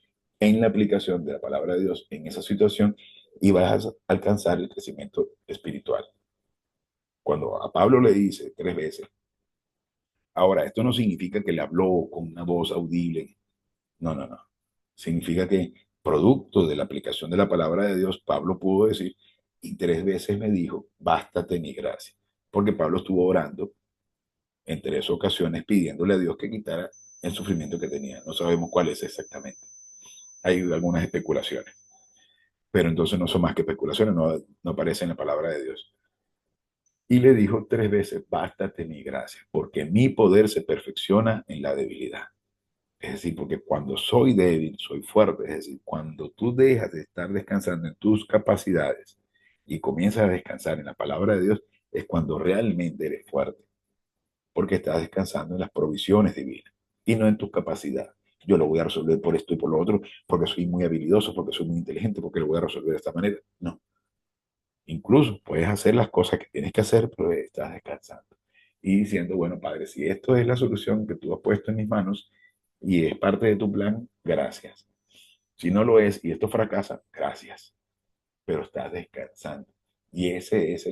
en la aplicación de la palabra de Dios en esa situación y vas a alcanzar el crecimiento espiritual. Cuando a Pablo le dice 3 veces, ahora, esto no significa que le habló con una voz audible, no, no, no. Significa que producto de la aplicación de la palabra de Dios, Pablo pudo decir, y 3 veces me dijo, bástate mi gracia. Porque Pablo estuvo orando en 3 ocasiones pidiéndole a Dios que quitara el sufrimiento que tenía. No sabemos cuál es exactamente. Hay algunas especulaciones, pero entonces no son más que especulaciones, no aparece en la palabra de Dios. Y le dijo 3 veces, bástate mi gracia, porque mi poder se perfecciona en la debilidad. Es decir, porque cuando soy débil, soy fuerte. Es decir, cuando tú dejas de estar descansando en tus capacidades y comienzas a descansar en la palabra de Dios, es cuando realmente eres fuerte, porque estás descansando en las provisiones divinas y no en tus capacidades. Yo lo voy a resolver por esto y por lo otro, porque soy muy habilidoso, porque soy muy inteligente, porque lo voy a resolver de esta manera. No. Incluso puedes hacer las cosas que tienes que hacer, pero estás descansando. Y diciendo, bueno, Padre, si esto es la solución que tú has puesto en mis manos y es parte de tu plan, gracias. Si no lo es y esto fracasa, gracias. Pero estás descansando. Y ese es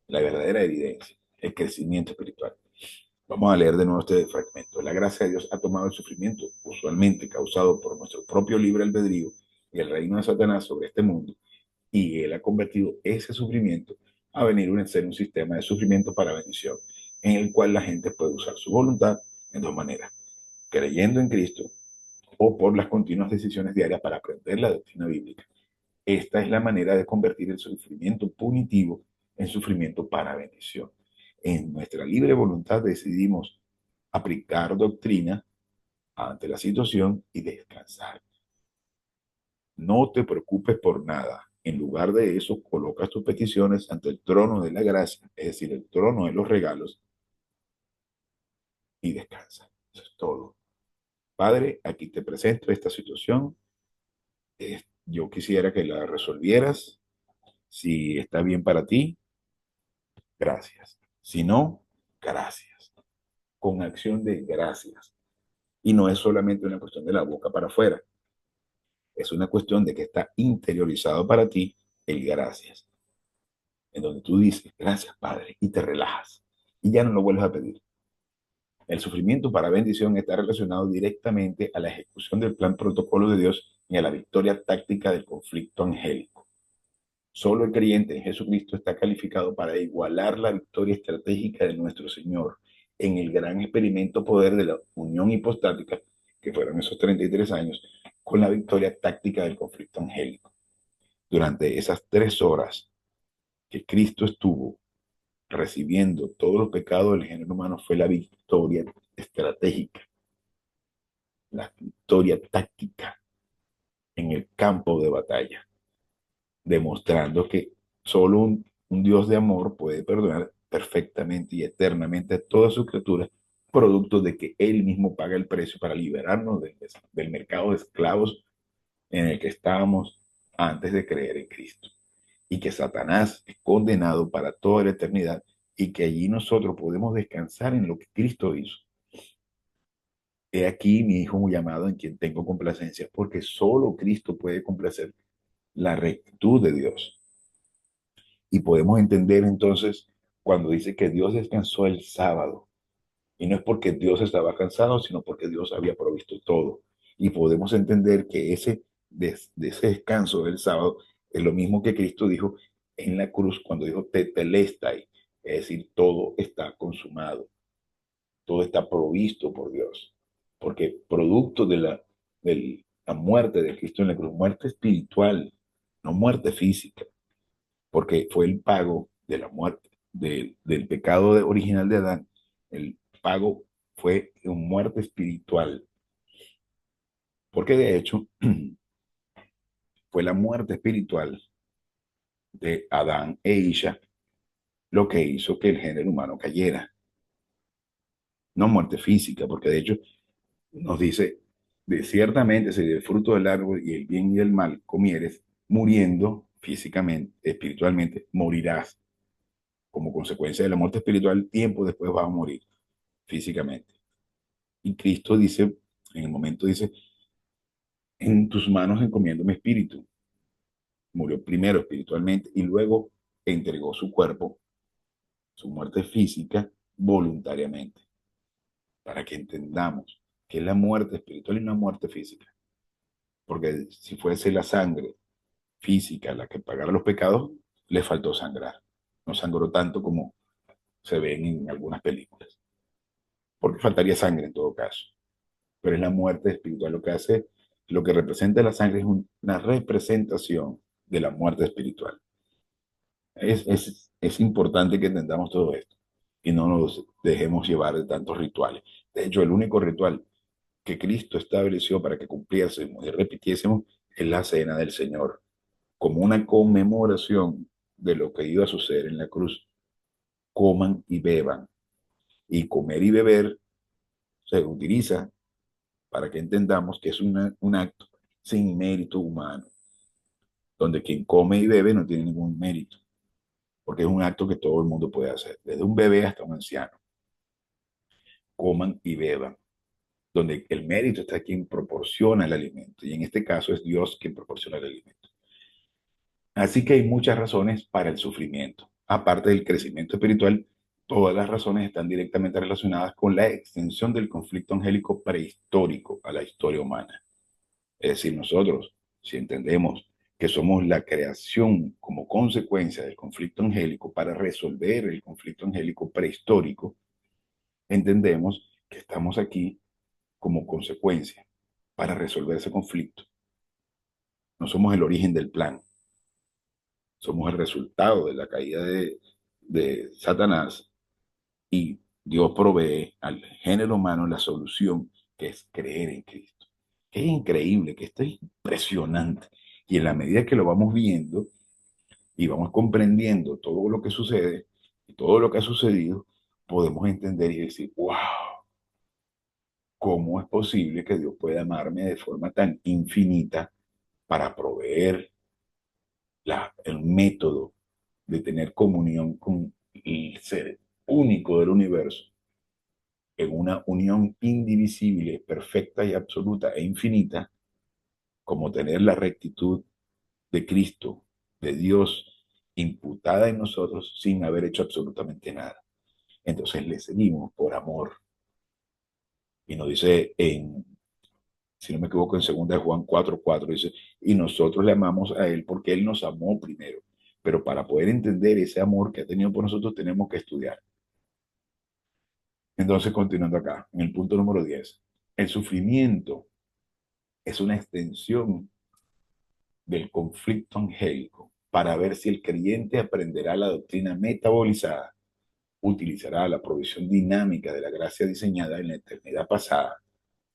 la verdadera evidencia, el crecimiento espiritual. Vamos a leer de nuevo este fragmento. La gracia de Dios ha tomado el sufrimiento, usualmente causado por nuestro propio libre albedrío y el reino de Satanás sobre este mundo, y Él ha convertido ese sufrimiento a venir a ser un sistema de sufrimiento para bendición, en el cual la gente puede usar su voluntad en dos maneras, creyendo en Cristo o por las continuas decisiones diarias para aprender la doctrina bíblica. Esta es la manera de convertir el sufrimiento punitivo en sufrimiento para bendición. En nuestra libre voluntad decidimos aplicar doctrina ante la situación y descansar. No te preocupes por nada. En lugar de eso, colocas tus peticiones ante el trono de la gracia, es decir, el trono de los regalos, y descansa. Eso es todo. Padre, aquí te presento esta situación. Yo quisiera que la resolvieras. Si está bien para ti, gracias. Si no, gracias. Con acción de gracias. Y no es solamente una cuestión de la boca para afuera. Es una cuestión de que está interiorizado para ti el gracias. En donde tú dices, gracias, Padre, y te relajas. Y ya no lo vuelves a pedir. El sufrimiento para bendición está relacionado directamente a la ejecución del plan protocolo de Dios y a la victoria táctica del conflicto angélico. Solo el creyente en Jesucristo está calificado para igualar la victoria estratégica de nuestro Señor en el gran experimento poder de la unión hipostática, que fueron esos 33 años, con la victoria táctica del conflicto angélico. Durante esas 3 horas que Cristo estuvo recibiendo todos los pecados del género humano, fue la victoria estratégica, la victoria táctica en el campo de batalla, demostrando que solo un Dios de amor puede perdonar perfectamente y eternamente a todas sus criaturas, producto de que Él mismo paga el precio para liberarnos del mercado de esclavos en el que estábamos antes de creer en Cristo. Y que Satanás es condenado para toda la eternidad y que allí nosotros podemos descansar en lo que Cristo hizo. He aquí mi hijo muy amado en quien tengo complacencia, porque solo Cristo puede complacer la rectitud de Dios. Y podemos entender entonces cuando dice que Dios descansó el sábado. Y no es porque Dios estaba cansado, sino porque Dios había provisto todo. Y podemos entender que de ese descanso del sábado es lo mismo que Cristo dijo en la cruz cuando dijo tetelestai, es decir, todo está consumado, todo está provisto por Dios. Porque producto de la muerte de Cristo en la cruz, muerte espiritual, no muerte física, porque fue el pago de la muerte, del pecado original de Adán. El pago fue una muerte espiritual, porque de hecho fue la muerte espiritual de Adán e Isha lo que hizo que el género humano cayera, no muerte física, porque de hecho nos dice, de ciertamente si del fruto del árbol y el bien y el mal comieres, muriendo físicamente, espiritualmente, morirás. Como consecuencia de la muerte espiritual, tiempo después vas a morir físicamente. Y Cristo dice, en el momento dice, en tus manos encomiendo mi espíritu. Murió primero espiritualmente y luego entregó su cuerpo, su muerte física, voluntariamente, para que entendamos que es la muerte espiritual y una muerte física. Porque si fuese la sangre física la que pagara los pecados, le faltó sangrar. No sangró tanto como se ven en algunas películas, porque faltaría sangre en todo caso. Pero es la muerte espiritual lo que hace, lo que representa la sangre es una representación de la muerte espiritual. Es importante que entendamos todo esto y no nos dejemos llevar de tantos rituales. De hecho, el único ritual que Cristo estableció para que cumpliésemos y repitiésemos es la cena del Señor, como una conmemoración de lo que iba a suceder en la cruz. Coman y beban. Y comer y beber se utiliza para que entendamos que es un acto sin mérito humano, donde quien come y bebe no tiene ningún mérito, porque es un acto que todo el mundo puede hacer, desde un bebé hasta un anciano. Coman y beban, donde el mérito está quien proporciona el alimento, y en este caso es Dios quien proporciona el alimento. Así que hay muchas razones para el sufrimiento. Aparte del crecimiento espiritual, todas las razones están directamente relacionadas con la extensión del conflicto angélico prehistórico a la historia humana. Es decir, nosotros, si entendemos que somos la creación como consecuencia del conflicto angélico para resolver el conflicto angélico prehistórico, entendemos que estamos aquí como consecuencia para resolver ese conflicto. No somos el origen del plan, somos el resultado de la caída de Satanás y Dios provee al género humano la solución que es creer en Cristo. Que es increíble, que esto es impresionante. Y en la medida que lo vamos viendo y vamos comprendiendo todo lo que sucede y todo lo que ha sucedido, podemos entender y decir, wow, ¿cómo es posible que Dios pueda amarme de forma tan infinita para proveer el método de tener comunión con el ser único del universo en una unión indivisible, perfecta y absoluta e infinita, como tener la rectitud de Cristo, de Dios, imputada en nosotros sin haber hecho absolutamente nada? Entonces le seguimos por amor. Y nos dice si no me equivoco, en 2 Juan 4:4, dice, y nosotros le amamos a Él porque Él nos amó primero. Pero para poder entender ese amor que ha tenido por nosotros, tenemos que estudiar. Entonces, continuando acá, en el punto número 10, el sufrimiento es una extensión del conflicto angélico para ver si el creyente aprenderá la doctrina metabolizada, utilizará la provisión dinámica de la gracia diseñada en la eternidad pasada,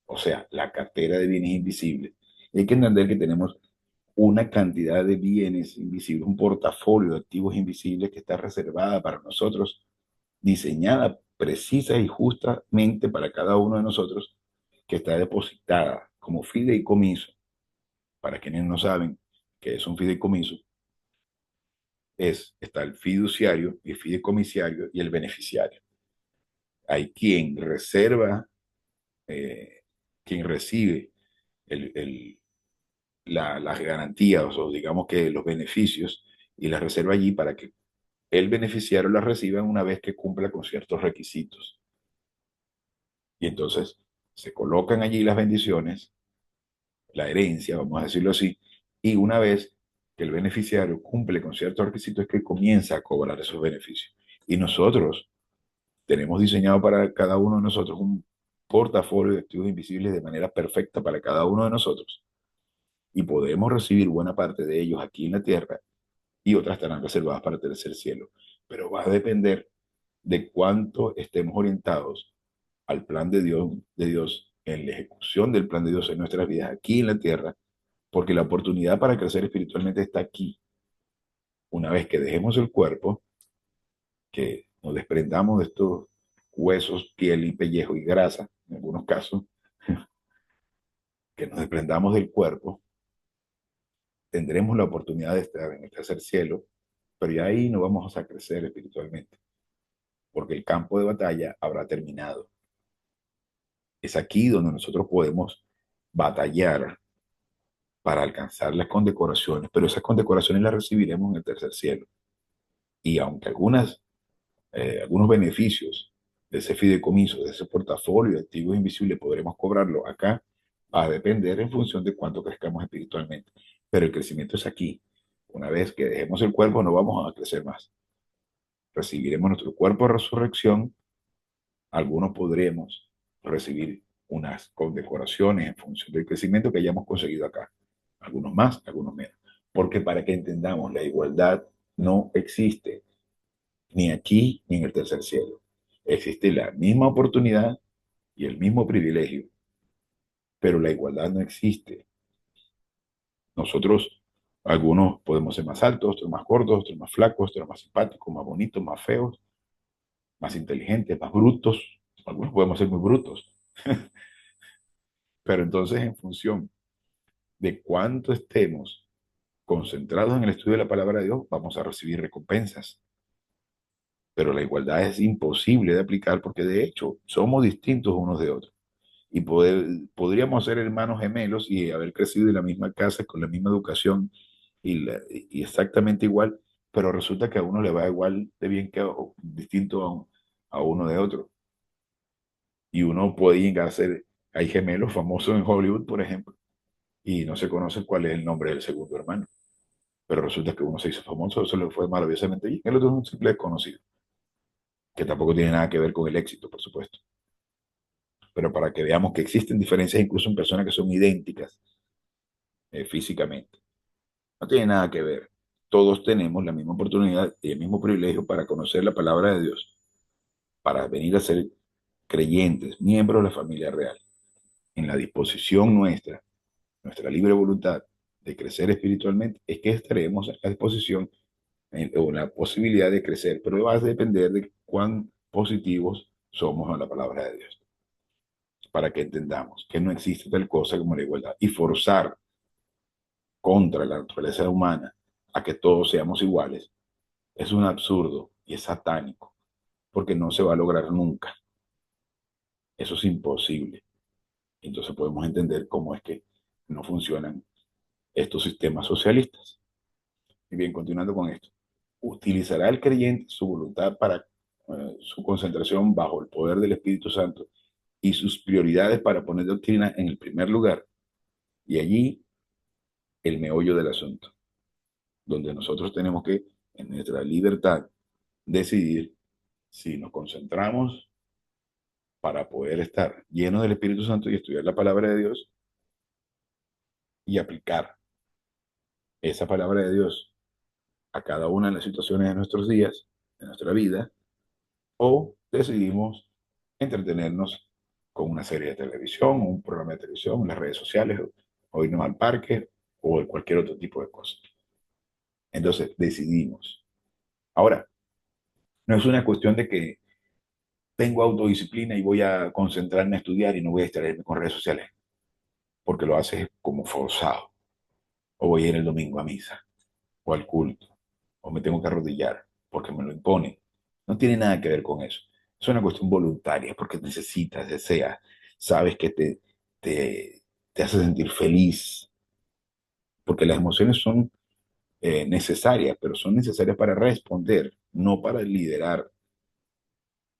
o sea, la cartera de bienes invisibles, Y hay que entender que tenemos una cantidad de bienes invisibles, un portafolio de activos invisibles que está reservada para nosotros, diseñada precisa y justamente para cada uno de nosotros, que está depositada como fideicomiso. Para quienes no saben qué es un fideicomiso, está el fiduciario, el fideicomisario y el beneficiario. Hay quien reserva, eh, quien recibe el, el, las garantías o digamos que los beneficios y las reserva allí para que el beneficiario las reciba una vez que cumpla con ciertos requisitos. Y entonces se colocan allí las bendiciones, la herencia, vamos a decirlo así, y una vez que el beneficiario cumple con ciertos requisitos es que comienza a cobrar esos beneficios. Y nosotros tenemos diseñado para cada uno de nosotros un portafolio de activos invisibles de manera perfecta para cada uno de nosotros y podemos recibir buena parte de ellos aquí en la tierra y otras estarán reservadas para el tercer cielo. Pero va a depender de cuánto estemos orientados al plan de Dios en la ejecución del plan de Dios en nuestras vidas aquí en la tierra, porque la oportunidad para crecer espiritualmente está aquí. Una vez que dejemos el cuerpo, que nos desprendamos de estos huesos, piel y pellejo y grasa, en algunos casos, que nos desprendamos del cuerpo, tendremos la oportunidad de estar en el tercer cielo, pero ya ahí no vamos a crecer espiritualmente, porque el campo de batalla habrá terminado. Es aquí donde nosotros podemos batallar para alcanzar las condecoraciones, pero esas condecoraciones las recibiremos en el tercer cielo. Y aunque algunos beneficios de ese fideicomiso, de ese portafolio de activos invisibles, podremos cobrarlo acá, va a depender en función de cuánto crezcamos espiritualmente. Pero el crecimiento es aquí. Una vez que dejemos el cuerpo, no vamos a crecer más. Recibiremos nuestro cuerpo de resurrección. Algunos podremos recibir unas condecoraciones en función del crecimiento que hayamos conseguido acá. Algunos más, algunos menos. Porque para que entendamos, la igualdad no existe ni aquí ni en el tercer cielo. Existe la misma oportunidad y el mismo privilegio, pero la igualdad no existe. Nosotros, algunos podemos ser más altos, otros más gordos, otros más flacos, otros más simpáticos, más bonitos, más feos, más inteligentes, más brutos. Algunos podemos ser muy brutos, pero entonces en función de cuánto estemos concentrados en el estudio de la palabra de Dios, vamos a recibir recompensas. Pero la igualdad es imposible de aplicar porque de hecho somos distintos unos de otros. Y podríamos ser hermanos gemelos y haber crecido en la misma casa, con la misma educación y exactamente igual, pero resulta que a uno le va igual de bien que o distinto a uno de otro. Y uno puede llegar a ser, hay gemelos famosos en Hollywood, por ejemplo, y no se conoce cuál es el nombre del segundo hermano. Pero resulta que uno se hizo famoso, eso le fue maravillosamente bien. El otro es un simple desconocido, que tampoco tiene nada que ver con el éxito, por supuesto. Pero para que veamos que existen diferencias incluso en personas que son idénticas físicamente. No tiene nada que ver. Todos tenemos la misma oportunidad y el mismo privilegio para conocer la palabra de Dios, para venir a ser creyentes, miembros de la familia real. En la disposición nuestra, nuestra libre voluntad de crecer espiritualmente, es que estaremos a la disposición o la posibilidad de crecer, pero va a depender de cuán positivos somos a la palabra de Dios, para que entendamos que no existe tal cosa como la igualdad y forzar contra la naturaleza humana a que todos seamos iguales es un absurdo y es satánico, porque no se va a lograr nunca. Eso es imposible. Entonces podemos entender cómo es que no funcionan estos sistemas socialistas. Y bien, continuando con esto, utilizará el creyente su voluntad para su concentración bajo el poder del Espíritu Santo y sus prioridades para poner doctrina en el primer lugar. Y allí el meollo del asunto, donde nosotros tenemos que, en nuestra libertad, decidir si nos concentramos para poder estar llenos del Espíritu Santo y estudiar la palabra de Dios y aplicar esa palabra de Dios a cada una de las situaciones de nuestros días, de nuestra vida, o decidimos entretenernos con una serie de televisión, un programa de televisión, las redes sociales, o irnos al parque o cualquier otro tipo de cosas. Entonces decidimos. Ahora, no es una cuestión de que tengo autodisciplina y voy a concentrarme a estudiar y no voy a distraerme con redes sociales, porque lo haces como forzado. O voy a ir el domingo a misa, o al culto, o me tengo que arrodillar, porque me lo imponen. No tiene nada que ver con eso. Es una cuestión voluntaria, porque necesitas, deseas, sabes que te, te hace sentir feliz, porque las emociones son necesarias, pero son necesarias para responder, no para liderar.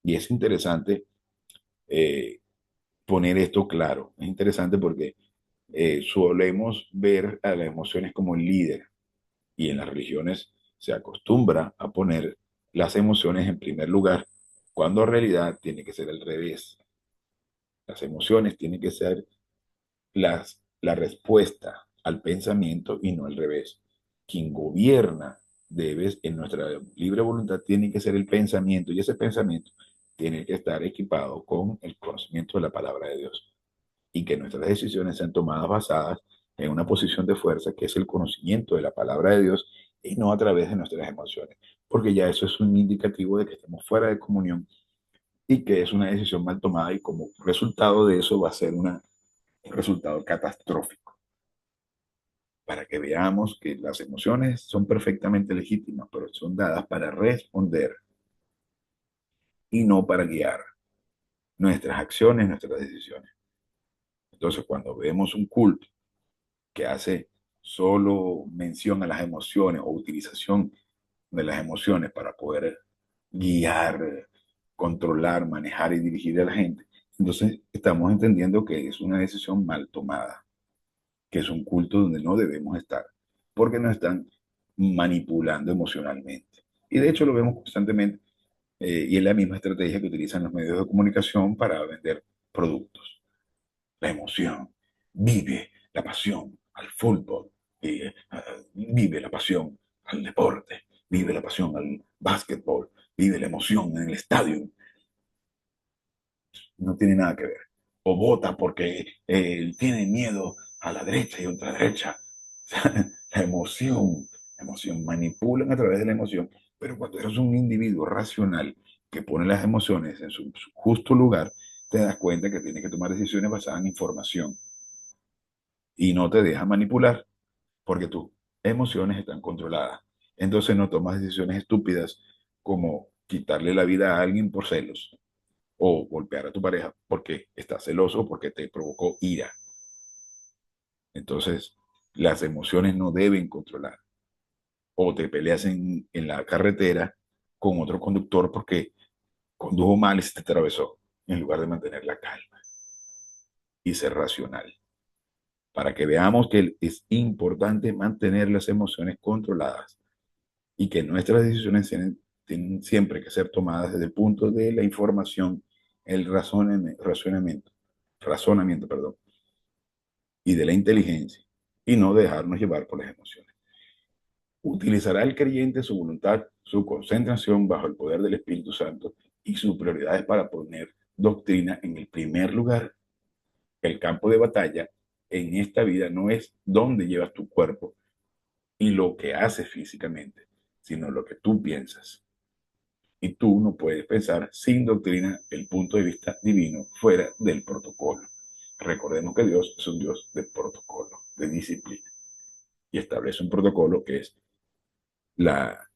Y es interesante eh, poner esto claro. Es interesante porque solemos ver a las emociones como el líder y en las religiones se acostumbra a poner las emociones en primer lugar, cuando en realidad tiene que ser al revés. Las emociones tienen que ser la respuesta al pensamiento y no al revés. Quien gobierna debes, en nuestra libre voluntad, tiene que ser el pensamiento y ese pensamiento tiene que estar equipado con el conocimiento de la palabra de Dios y que nuestras decisiones sean tomadas basadas en una posición de fuerza que es el conocimiento de la palabra de Dios y no a través de nuestras emociones, porque ya eso es un indicativo de que estamos fuera de comunión y que es una decisión mal tomada y como resultado de eso va a ser un resultado catastrófico. Para que veamos que las emociones son perfectamente legítimas, pero son dadas para responder y no para guiar nuestras acciones, nuestras decisiones. Entonces, cuando vemos un culto que hace solo mención a las emociones o utilización de las emociones para poder guiar, controlar, manejar y dirigir a la gente, entonces estamos entendiendo que es una decisión mal tomada, que es un culto donde no debemos estar, porque nos están manipulando emocionalmente. Y de hecho lo vemos constantemente, y es la misma estrategia que utilizan los medios de comunicación para vender productos. La emoción, vive la pasión al fútbol, vive la pasión al deporte, vive la pasión al básquetbol, vive la emoción en el estadio. No tiene nada que ver. O vota porque tiene miedo a la derecha y a ultraderecha. La emoción, la emoción, manipulan a través de la emoción, pero cuando eres un individuo racional que pone las emociones en su justo lugar, te das cuenta que tienes que tomar decisiones basadas en información y no te dejas manipular porque tus emociones están controladas. Entonces no tomas decisiones estúpidas como quitarle la vida a alguien por celos o golpear a tu pareja porque estás celoso o porque te provocó ira. Entonces las emociones no deben controlar. O te peleas en la carretera con otro conductor porque condujo mal y se te atravesó, en lugar de mantener la calma y ser racional. Para que veamos que es importante mantener las emociones controladas y que nuestras decisiones tienen siempre que ser tomadas desde el punto de la información, el razonamiento, perdón, y de la inteligencia, y no dejarnos llevar por las emociones. Utilizará el creyente su voluntad, su concentración bajo el poder del Espíritu Santo y sus prioridades para poner doctrina en el primer lugar. El campo de batalla en esta vida no es dónde llevas tu cuerpo y lo que haces físicamente, sino lo que tú piensas. Y tú no puedes pensar sin doctrina el punto de vista divino fuera del protocolo. Recordemos que Dios es un Dios de protocolo, de disciplina, y establece un protocolo que es la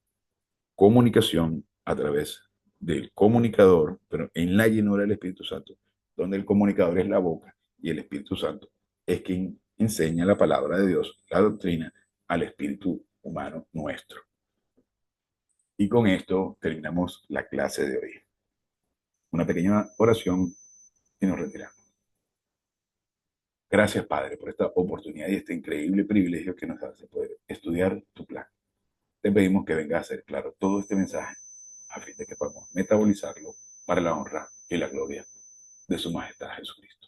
comunicación a través del comunicador, pero en la llenura del Espíritu Santo, donde el comunicador es la boca y el Espíritu Santo es quien enseña la palabra de Dios, la doctrina, al espíritu humano nuestro. Y con esto terminamos la clase de hoy. Una pequeña oración y nos retiramos. Gracias, Padre, por esta oportunidad y este increíble privilegio que nos hace poder estudiar tu plan. Te pedimos que venga a hacer claro todo este mensaje a fin de que podamos metabolizarlo para la honra y la gloria de su majestad Jesucristo.